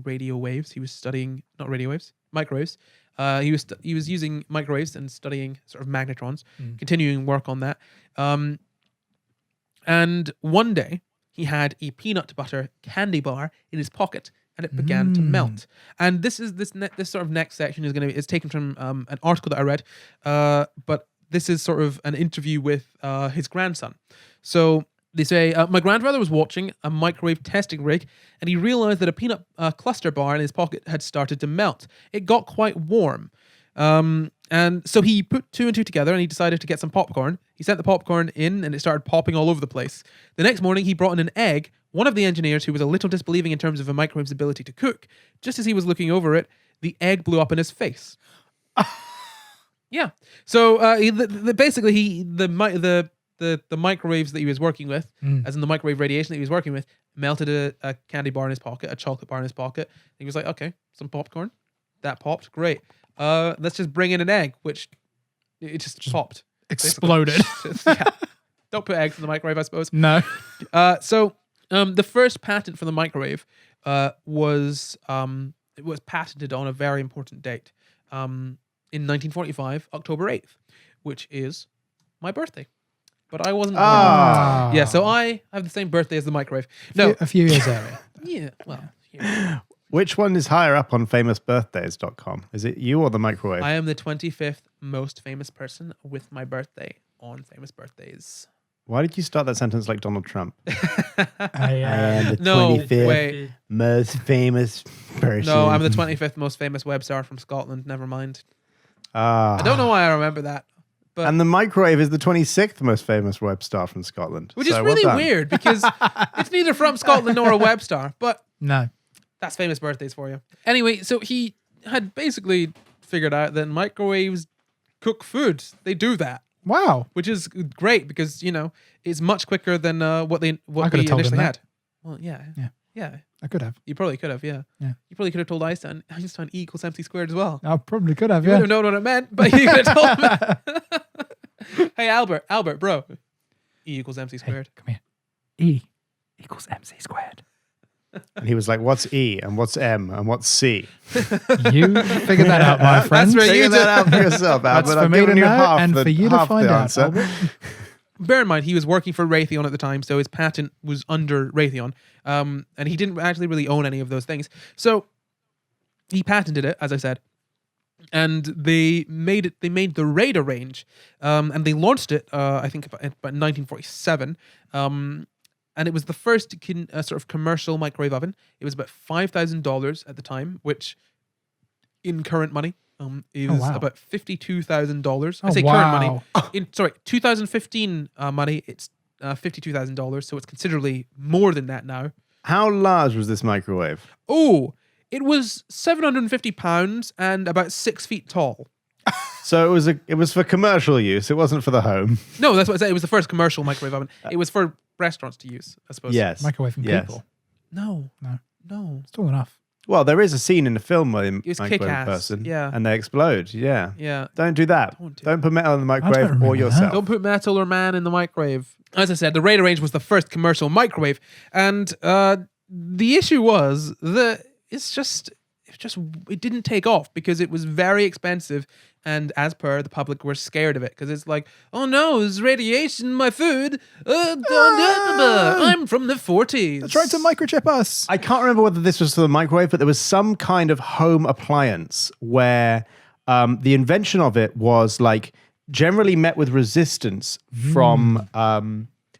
radio waves. He was studying not radio waves, microwaves. He was using microwaves and studying sort of magnetrons, continuing work on that. And one day, he had a peanut butter candy bar in his pocket. And it began to melt. And this sort of next section is taken from an article that I read, but this is sort of an interview with his grandson. So they say, my grandfather was watching a microwave testing rig, and he realized that a peanut cluster bar in his pocket had started to melt. It got quite warm. And so he put 2 and 2 together, and he decided to get some popcorn. He sent the popcorn in, and it started popping all over the place. The next morning, he brought in an egg. One of the engineers, who was a little disbelieving in terms of a microwave's ability to cook, just as he was looking over it, the egg blew up in his face. Yeah. So the microwaves that he was working with, as in the microwave radiation that he was working with, melted a candy bar in his pocket, a chocolate bar in his pocket. He was like, okay, some popcorn. That popped. Great. Let's just bring in an egg, which it just popped. Exploded. Yeah. Don't put eggs in the microwave, I suppose. No. So the first patent for the microwave was patented on a very important date in 1945, October 8th, which is my birthday. But I wasn't born. Yeah, so I have the same birthday as the microwave. No, A few years earlier. Yeah, well. Yeah. Which one is higher up on famousbirthdays.com? Is it you or the microwave? I am the 25th most famous person with my birthday on Famous Birthdays. Why did you start that sentence like Donald Trump? I am the No, 25th wait. most famous person. No, I'm the 25th most famous web star from Scotland. Never mind. Ah. I don't know why I remember that. But And the microwave is the 26th most famous web star from Scotland. which is So, really well done. weird because it's neither from Scotland nor a web star. But No. that's Famous Birthdays for you. Anyway, so he had basically figured out that microwaves cook food. They do that, Wow. which is great because, it's much quicker than what I we could have told him initially that. had. Well, yeah. I could have. You probably could have, yeah. Yeah. You probably could have told Einstein E = MC² as well. I probably could have, You yeah. would have known what it meant, but you could have told him. Hey, Albert, bro. E equals MC squared. Come here. E equals MC squared. And he was like, "What's E and what's M and what's C?" You figure that out, my friend. That's where Figure you that out for yourself, That's Albert. for I've me given to you know half and the, for you to half find the out, answer. Albert. Bear in mind, he was working for Raytheon at the time, so his patent was under Raytheon, and he didn't actually really own any of those things. So he patented it, as I said, and they made it. They made the radar range, and they launched it. I think about 1947, and it was the first sort of commercial microwave oven. It was about $5,000 at the time, which, in current money, is wow. about $52,000. I Oh, say wow. current money. In 2015 money, it's $52,000. So it's considerably more than that now. How large was this microwave? Oh, it was 750 pounds and about 6 feet tall. So it was for commercial use. It wasn't for the home. No, that's what I said. It was the first commercial microwave oven. It was for restaurants to use, I suppose. Yes. Microwaving Yes. people. No. No. No. It's all enough. Well, there is a scene in the film where they was microwave a kick-ass, person, yeah. and they explode. Yeah. Yeah. Don't do that. Don't do Don't put metal in the don't microwave remember or that. yourself. Don't put metal or man in the microwave. As I said, the radar range was the first commercial microwave, and the issue was that it didn't take off because it was very expensive, and as per the public were scared of it because it's like, oh no, there's radiation in my food. I'm from the 40s. They're trying to microchip us. I can't remember whether this was for the microwave, but there was some kind of home appliance where the invention of it was like generally met with resistance from.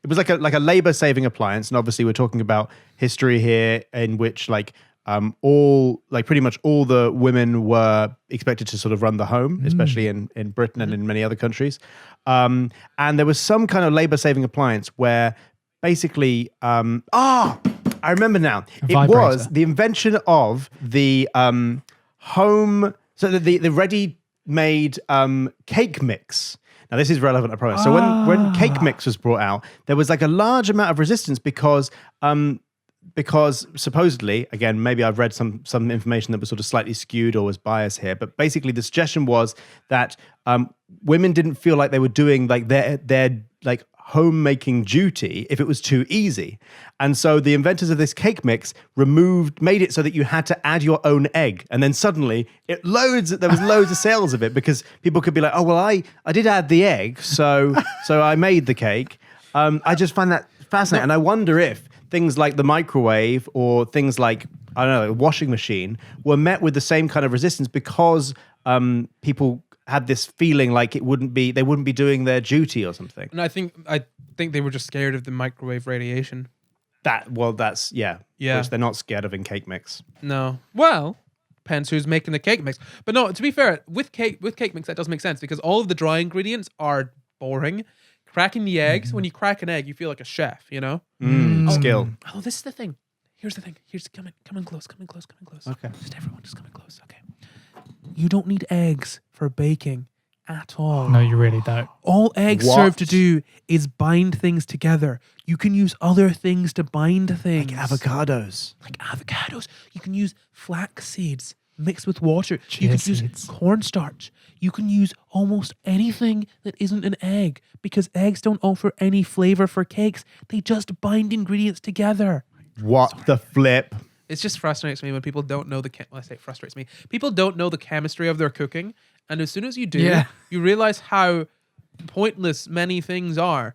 It was like a labor saving appliance, and obviously we're talking about history here in which pretty much all the women were expected to sort of run the home, especially in Britain and in many other countries. And there was some kind of labor saving appliance where basically, I remember now. It vibrator. was the invention of the home, so the ready-made cake mix. Now, this is relevant, I promise. So when cake mix was brought out, there was like a large amount of resistance because supposedly, again, maybe I've read some information that was sort of slightly skewed or was biased here, but basically the suggestion was that women didn't feel like they were doing like their like homemaking duty if it was too easy. And so the inventors of this cake mix made it so that you had to add your own egg. And then suddenly there was loads of sales of it because people could be like, oh, well, I did add the egg, so I made the cake. I just find that fascinating. And I wonder if things like the microwave or things like, I don't know, a washing machine were met with the same kind of resistance because people had this feeling like they wouldn't be doing their duty or something. And I think they were just scared of the microwave radiation. That's Yeah. which they're not scared of in cake mix. No. Well, depends who's making the cake mix. But no, to be fair, with cake mix, that does make sense because all of the dry ingredients are boring. Cracking the eggs, when you crack an egg, you feel like a chef, you know? Skill. Oh, this is the thing. Here's the thing. Come in close. Okay. Just everyone, just come in close. Okay. You don't need eggs for baking at all. No, you really don't. All eggs What? serve to do is bind things together. You can use other things to bind things. Like avocados. You can use flax seeds mixed with water. Chia You can use seeds. cornstarch. You can use almost anything that isn't an egg because eggs don't offer any flavor for cakes. They just bind ingredients together. What the flip? It just frustrates me when people don't know I say it frustrates me. People don't know the chemistry of their cooking, and as soon as you do, Yeah. you realize how pointless many things are.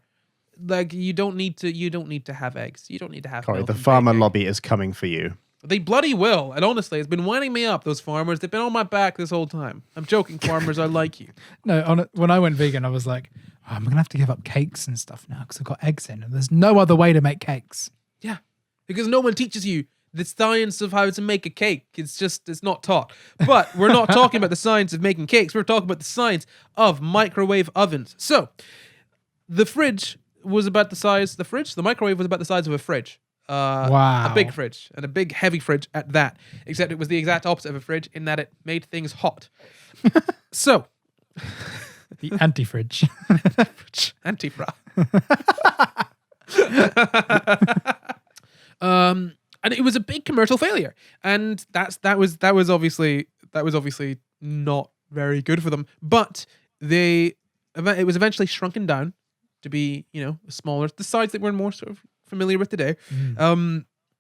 Like you don't need to have eggs. You don't need to have Corey, milk the and farmer bacon. lobby is coming for you. They bloody will. And honestly, it's been winding me up, those farmers. They've been on my back this whole time. I'm joking, farmers. I like you. No, when I went vegan, I was like, I'm going to have to give up cakes and stuff now because I've got eggs in and there's no other way to make cakes. Yeah. Because no one teaches you the science of how to make a cake. It's not taught. But we're not talking about the science of making cakes. We're talking about the science of microwave ovens. So, the microwave was about the size of a fridge. Wow. A big fridge, and a big heavy fridge at that. Except it was the exact opposite of a fridge in that it made things hot. So, The anti-fridge. anti-fra. And it was a big commercial failure, and that was obviously not very good for them. But they it was eventually shrunken down to be, smaller, the size that we're more sort of familiar with today.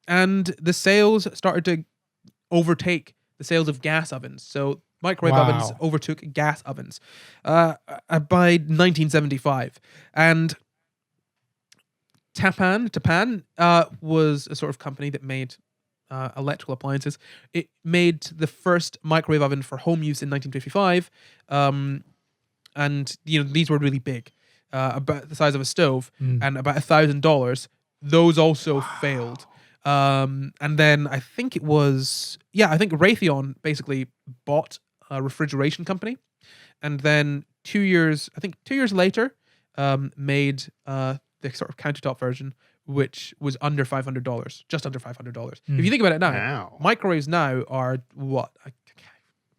And the sales started to overtake the sales of gas ovens. So microwave ovens overtook gas ovens by 1975. And Tapan was a sort of company that made electrical appliances. It made the first microwave oven for home use in 1955. And these were really big, about the size of a stove, and about $1,000. Those also failed. And then I think Raytheon basically bought a refrigeration company, and then 2 years later, made the sort of countertop version, which was under $500, just under $500. If you think about it now, microwaves now are what?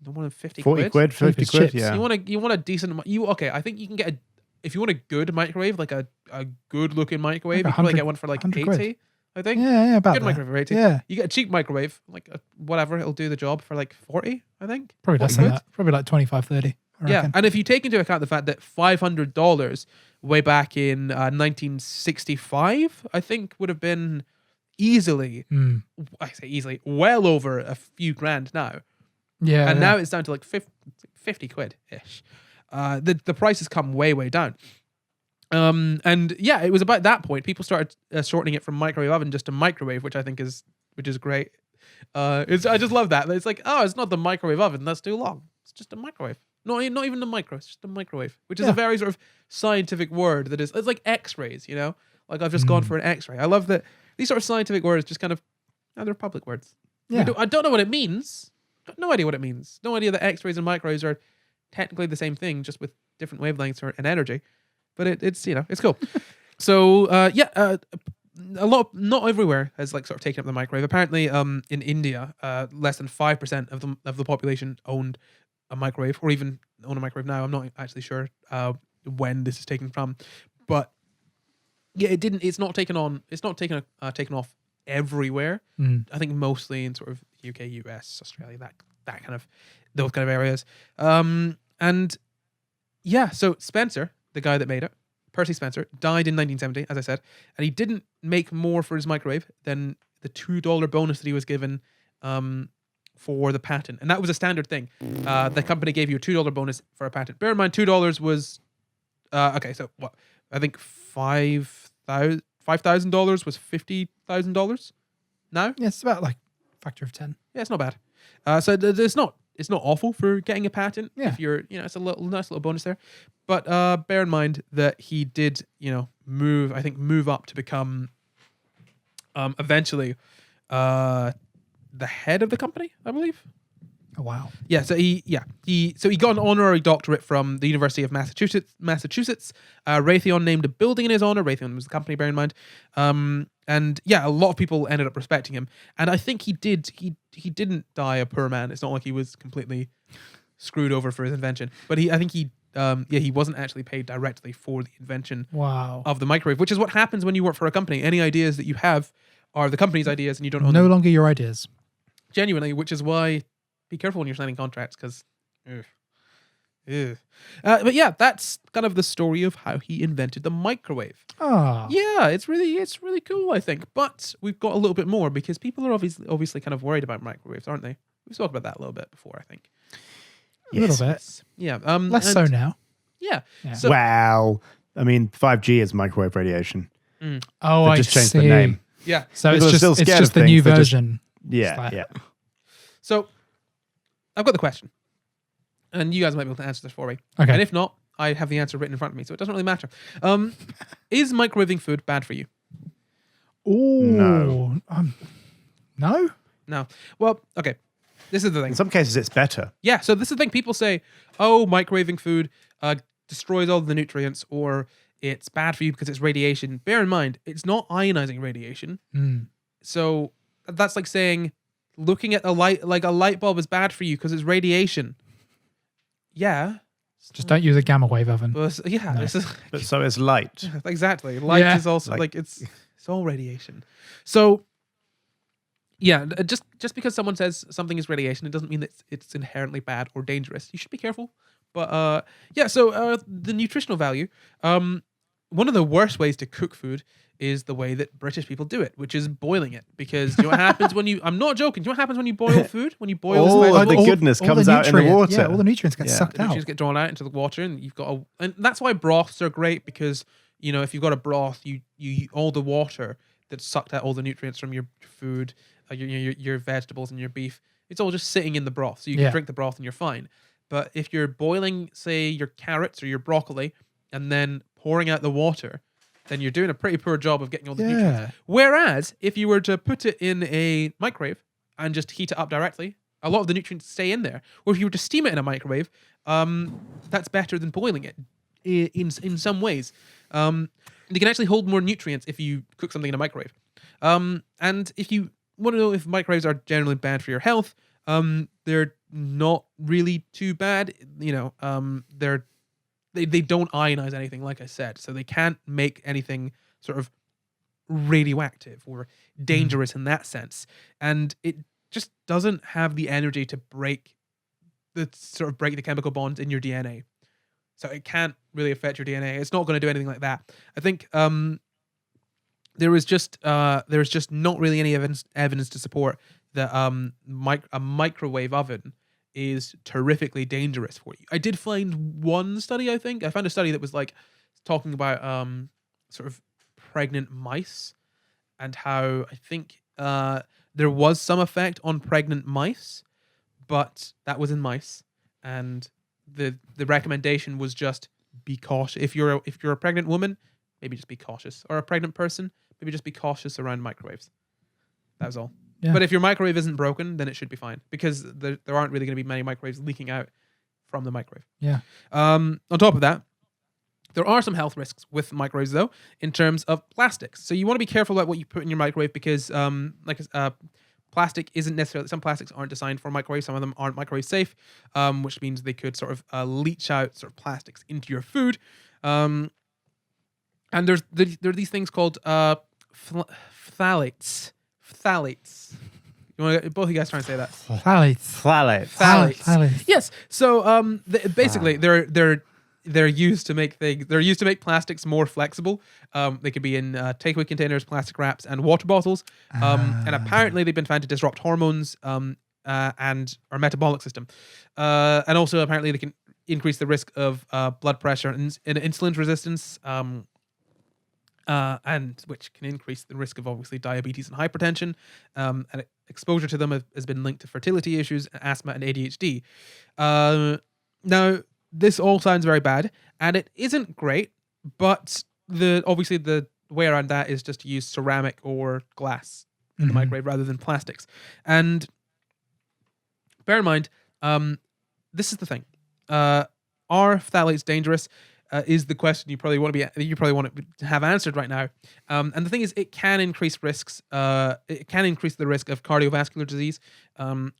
More than 50 40 quid, 50 quid, chips. yeah. You want a decent, I think you can get if you want a good microwave, like a good looking microwave, Like you can probably 100 get one for like 80, quid. I think. Yeah, about Good that. microwave for 80. Yeah. You get a cheap microwave, like whatever, it'll do the job for like 40, I think. Probably 40 less than quid. that. Probably like 25, 30. I Yeah, reckon. and if you take into account the fact that $500 way back in 1965, I think would have been easily, I say easily, well over a few grand now. Yeah. And now it's down to like 50 quid-ish. The prices come way, way down. And yeah, it was about that point people started shortening it from microwave oven just to microwave, which I think is great. I just love that. It's like, oh, it's not the microwave oven. That's too long. It's just a microwave. Not even the micro. It's just a microwave, which is a very sort of scientific word that it's like X-rays, Like I've just gone for an X-ray. I love that these sort of scientific words just kind of, they're public words. Yeah. I don't know what it means. Got no idea what it means. No idea that X-rays and microwaves are technically the same thing, just with different wavelengths and energy. But it's it's cool. So a lot, not everywhere has like sort of taken up the microwave. Apparently, in India, less than 5% of the population owned a microwave, or even own a microwave now. I'm not actually sure when this is taken from, but yeah, it's not taken off everywhere. I think mostly in sort of UK, US, Australia, that kind of those kind of areas. And yeah, so Spencer, the guy that made it, Percy Spencer, died in 1970, as I said, and he didn't make more for his microwave than the $2 bonus that he was given for the patent. And that was a standard thing. The company gave you a $2 bonus for a patent. Bear in mind, $2 was, so what? I think $5,000 was $50,000 now? Yeah, it's about like a factor of 10. Yeah, it's not bad. So it's not awful for getting a patent. Yeah. If you're, it's a nice little bonus there. But bear in mind that he did, move up to become eventually the head of the company, I believe. Oh, wow. Yeah, so he got an honorary doctorate from the University of Massachusetts. Raytheon named a building in his honor. Raytheon was the company, bear in mind. And yeah, a lot of people ended up respecting him. And I think he didn't die a poor man. It's not like he was completely screwed over for his invention. But he wasn't actually paid directly for the invention of the microwave, which is what happens when you work for a company. Any ideas that you have are the company's ideas and you don't own them. No longer your ideas. Genuinely, which is why be careful when you're signing contracts, because but yeah, that's kind of the story of how he invented the microwave. Yeah, it's really cool, I think. But we've got a little bit more because people are obviously kind of worried about microwaves, aren't they? We've talked about that a little bit before, I think. A little bit. Yeah. Less so now. Yeah. Yeah. So, Wow. I mean, 5G is microwave radiation. Oh, They I just changed see. the name. yeah. So People are it's still just scared of the new things. They're just- version. Yeah. So I've got the question, and you guys might be able to answer this for me. Okay. And if not, I have the answer written in front of me, so it doesn't really matter. Is microwaving food bad for you? Ooh. No. No? No. Well, okay. This is the thing. In some cases, it's better. Yeah, so this is the thing. People say, oh, microwaving food destroys all the nutrients, or it's bad for you because it's radiation. Bear in mind, it's not ionizing radiation. So that's like saying looking at a light bulb is bad for you because it's radiation. Yeah. Just don't use a gamma wave oven. But yeah, No. this is But so is light. exactly. Light Yeah. is also Like- it's all radiation. So yeah, just because someone says something is radiation, it doesn't mean that it's inherently bad or dangerous. You should be careful But so the nutritional value. One of the worst ways to cook food is the way that British people do it, which is boiling it. Because you know what happens when you? I'm not joking. Do you know what happens when you boil food? When you boil all the vegetables? goodness comes out in the water. Yeah, all the nutrients get Yeah. sucked The out. nutrients get drawn out into the water, and you've got and that's why broths are great, because you know if you've got a broth, you all the water that's sucked out all the nutrients from your food, your vegetables and your beef, it's all just sitting in the broth, so you can drink the broth and you're fine. But if you're boiling, say, your carrots or your broccoli and then pouring out the water, then you're doing a pretty poor job of getting all the nutrients. Whereas if you were to put it in a microwave and just heat it up directly, a lot of the nutrients stay in there. Or if you were to steam it in a microwave, that's better than boiling it in some ways. You can actually hold more nutrients if you cook something in a microwave. And if you want to know if microwaves are generally bad for your health, they're not really too bad. You know, they don't ionize anything, like I said, so they can't make anything sort of radioactive or dangerous in that sense. And it just doesn't have the energy to break the chemical bonds in your DNA. So it can't really affect your DNA. It's not going to do anything like that. I think there is just not really any evidence to support that a microwave oven is terrifically dangerous for you. I did find one study. I found a study that was like talking about sort of pregnant mice and how I think there was some effect on pregnant mice, but that was in mice, and the recommendation was just be cautious. If you're a pregnant woman, maybe just be cautious, or a pregnant person, maybe just be cautious around microwaves. That was all. Yeah. But if your microwave isn't broken, then it should be fine, because there aren't really going to be many microwaves leaking out from the microwave. Yeah. On top of that, there are some health risks with microwaves, though, in terms of plastics. So you want to be careful about what you put in your microwave, because plastic isn't necessarily, some plastics aren't designed for microwaves. Some of them aren't microwave safe, which means they could sort of leach out sort of plastics into your food. And there are these things called phthalates. Phthalates. Both of you guys trying to say that? Phthalates. Yes. So basically, they're used to make things. They're used to make plastics more flexible. They could be in takeaway containers, plastic wraps, and water bottles. And apparently, they've been found to disrupt hormones and our metabolic system. And also, apparently, they can increase the risk of blood pressure and insulin resistance. And which can increase the risk of obviously diabetes and hypertension. And exposure to them has been linked to fertility issues, asthma, and ADHD. Now, this all sounds very bad, and it isn't great, but obviously the way around that is just to use ceramic or glass in the microwave rather than plastics. And bear in mind, this is the thing. Are phthalates dangerous? Is the question you probably want to have answered right now. And the thing is, it can increase risks. It can increase the risk of cardiovascular disease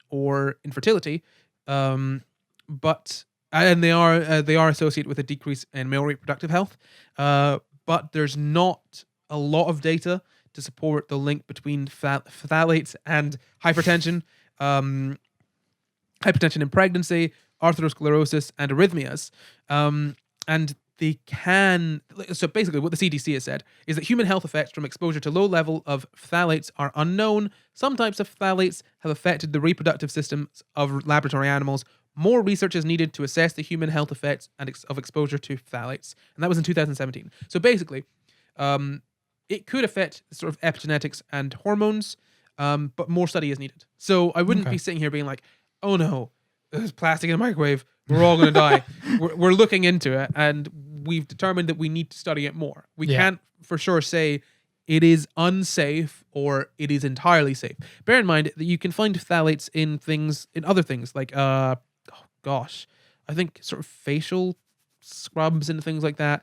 or infertility. But they are associated with a decrease in male reproductive health. But there's not a lot of data to support the link between phthalates and hypertension, hypertension in pregnancy, atherosclerosis, and arrhythmias. And they can. So basically, what the CDC has said is that human health effects from exposure to low level of phthalates are unknown. Some types of phthalates have affected the reproductive systems of laboratory animals. More research is needed to assess the human health effects of exposure to phthalates. And that was in 2017. So basically, it could affect sort of epigenetics and hormones, but more study is needed. So I wouldn't be sitting here being like, oh no, there's plastic in the microwave, we're all going to die. We're looking into it, and we've determined that we need to study it more. We can't for sure say it is unsafe or it is entirely safe. Bear in mind that you can find phthalates in other things like, I think sort of facial scrubs and things like that.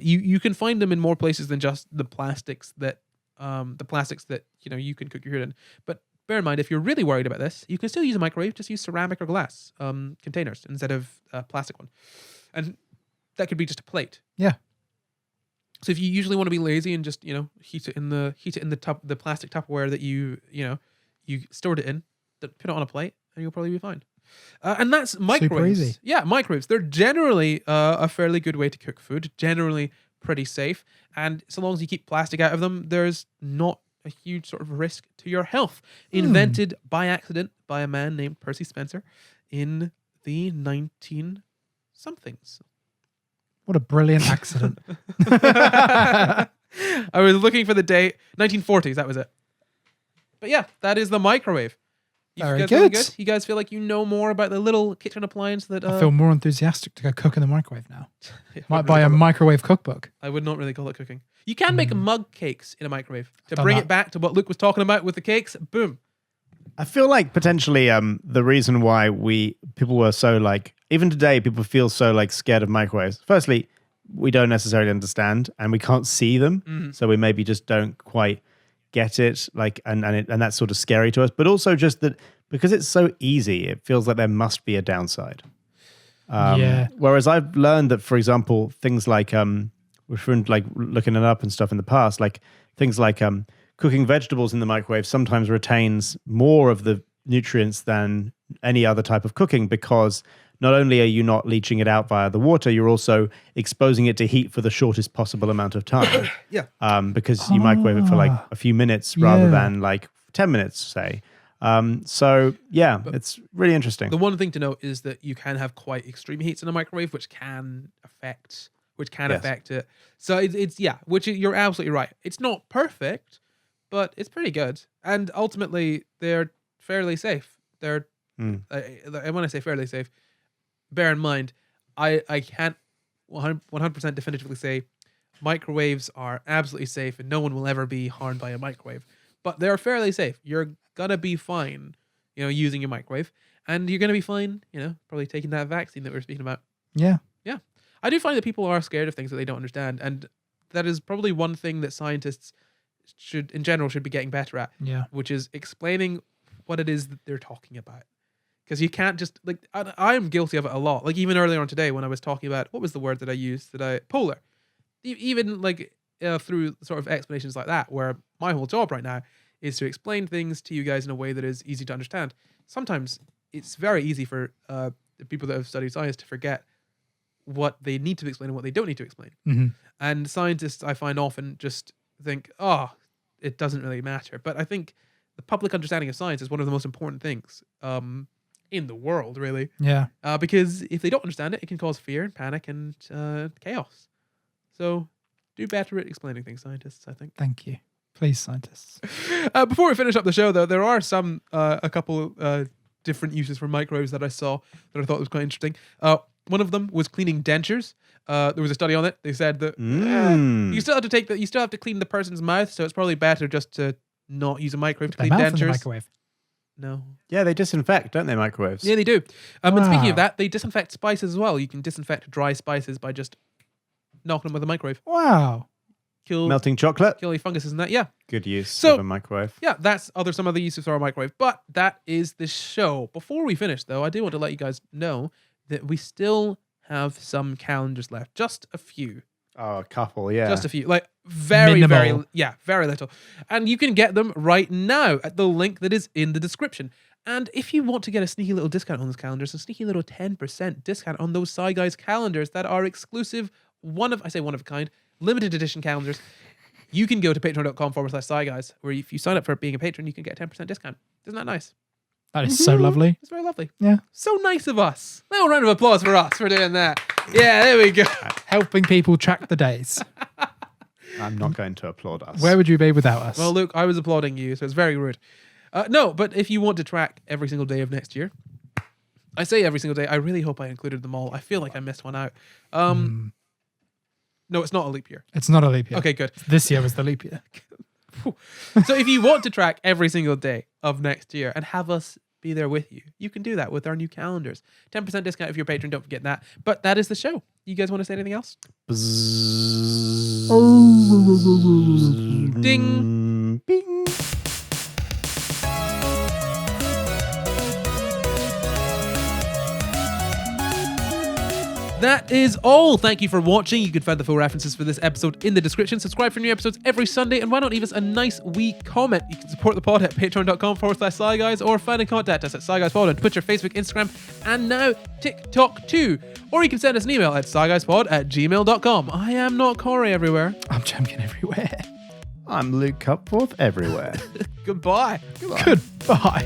You can find them in more places than just the plastics that you can cook your food in. But bear in mind, if you're really worried about this, you can still use a microwave. Just use ceramic or glass containers instead of a plastic one, and that could be just a plate. Yeah. So if you usually want to be lazy and just heat it in the plastic Tupperware that you stored it in, put it on a plate, and you'll probably be fine. And that's microwaves. easy. Yeah, microwaves. They're generally a fairly good way to cook food, generally pretty safe. And so long as you keep plastic out of them, there's not a huge sort of risk to your health. Invented by accident by a man named Percy Spencer in the 19-somethings. What a brilliant accident. I was looking for the date. 1940s, that was it. But yeah, that is the microwave. You Very guys feeling good. You guys feel like you know more about the little kitchen appliance that... I feel more enthusiastic to go cook in the microwave now. Yeah, Might buy a microwave cookbook. I would not really call it cooking. You can make mug cakes in a microwave. To done bring that. it back to what Luke was talking about with the cakes, boom. I feel like potentially the reason why people were so like, even today, people feel so like scared of microwaves. Firstly, we don't necessarily understand and we can't see them. So we maybe just don't quite get it. Like, and that's sort of scary to us. But also just that because it's so easy, it feels like there must be a downside. Yeah. Whereas I've learned that, for example, things like, we've been like looking it up and stuff in the past, like things like cooking vegetables in the microwave sometimes retains more of the nutrients than any other type of cooking because not only are you not leaching it out via the water, you're also exposing it to heat for the shortest possible amount of time. Yeah. Because you microwave it for like a few minutes rather Yeah. than like 10 minutes, say. So yeah, it's really interesting. The one thing to note is that you can have quite extreme heats in a microwave, which can affect it. So it's which you're absolutely right. It's not perfect, but it's pretty good. And ultimately, they're fairly safe. They're and when I say fairly safe, bear in mind, I can't 100% definitively say microwaves are absolutely safe and no one will ever be harmed by a microwave. But they're fairly safe. You're gonna be fine, using your microwave, and you're gonna be fine, probably taking that vaccine that we were speaking about. Yeah. I do find that people are scared of things that they don't understand, and that is probably one thing that scientists should be getting better at. Yeah. Which is explaining what it is that they're talking about. Because you can't just I am guilty of it a lot. Like even earlier on today when I was talking about what was the word that I used? Polar. Even like through sort of explanations like that, where my whole job right now is to explain things to you guys in a way that is easy to understand. Sometimes it's very easy for the people that have studied science to forget what they need to explain and what they don't need to explain. Mm-hmm. And scientists, I find, often just think, it doesn't really matter. But I think the public understanding of science is one of the most important things in the world, really. Yeah. Because if they don't understand it, it can cause fear and panic and chaos. So do better at explaining things, scientists, I think. Thank you. Please, scientists. Before we finish up the show, though, there are a couple different uses for microwaves that I saw that I thought was quite interesting. One of them was cleaning dentures. There was a study on it. They said that you still have to clean the person's mouth, so it's probably better just to not use a microwave to Their clean mouth in the dentures. microwave. No. Yeah, they disinfect, don't they, microwaves? Yeah, they do. And speaking Wow. of that, they disinfect spices as well. You can disinfect dry spices by just knocking them with a microwave. Wow. Kill Melting chocolate? any funguses and that. Yeah. Good use So- of a microwave. Yeah, that's some other uses for our microwave. But that is the show. Before we finish, though, I do want to let you guys know that we still have some calendars left. Just a few. Oh, a couple, yeah. Just a few. Like very, Minimal. very little. And you can get them right now at the link that is in the description. And if you want to get a sneaky little discount on those calendars, a sneaky little 10% discount on those SCI GUYS calendars that are exclusive, one of a kind, limited edition calendars, you can go to patreon.com/SCI GUYS, where if you sign up for being a patron, you can get a 10% discount. Isn't that nice? That is so lovely. It's very lovely. Yeah. So nice of us. Little round of applause for us for doing that. Yeah, there we go. Helping people track the days. I'm not going to applaud us. Where would you be without us? Well, Luke, I was applauding you, so it's very rude. No, but if you want to track every single day of next year, I say every single day. I really hope I included them all. I feel like I missed one out. No, it's not a leap year. It's not a leap year. Okay, good. This year was the leap year. So if you want to track every single day of next year and have us be there with you, you can do that with our new calendars. 10% discount if you're a patron, don't forget that. But that is the show. You guys want to say anything else? Ding. Bing. That is all. Thank you for watching. You can find the full references for this episode in the description. Subscribe for new episodes every Sunday, and why not leave us a nice wee comment? You can support the pod at patreon.com/SciGuys, or find and contact us at SciGuysPod on Twitter, Facebook, Instagram, and now TikTok too. Or you can send us an email at SciGuysPod@gmail.com. I am not Corey everywhere. I'm champion everywhere. I'm Luke Cupforth everywhere. Goodbye. Goodbye.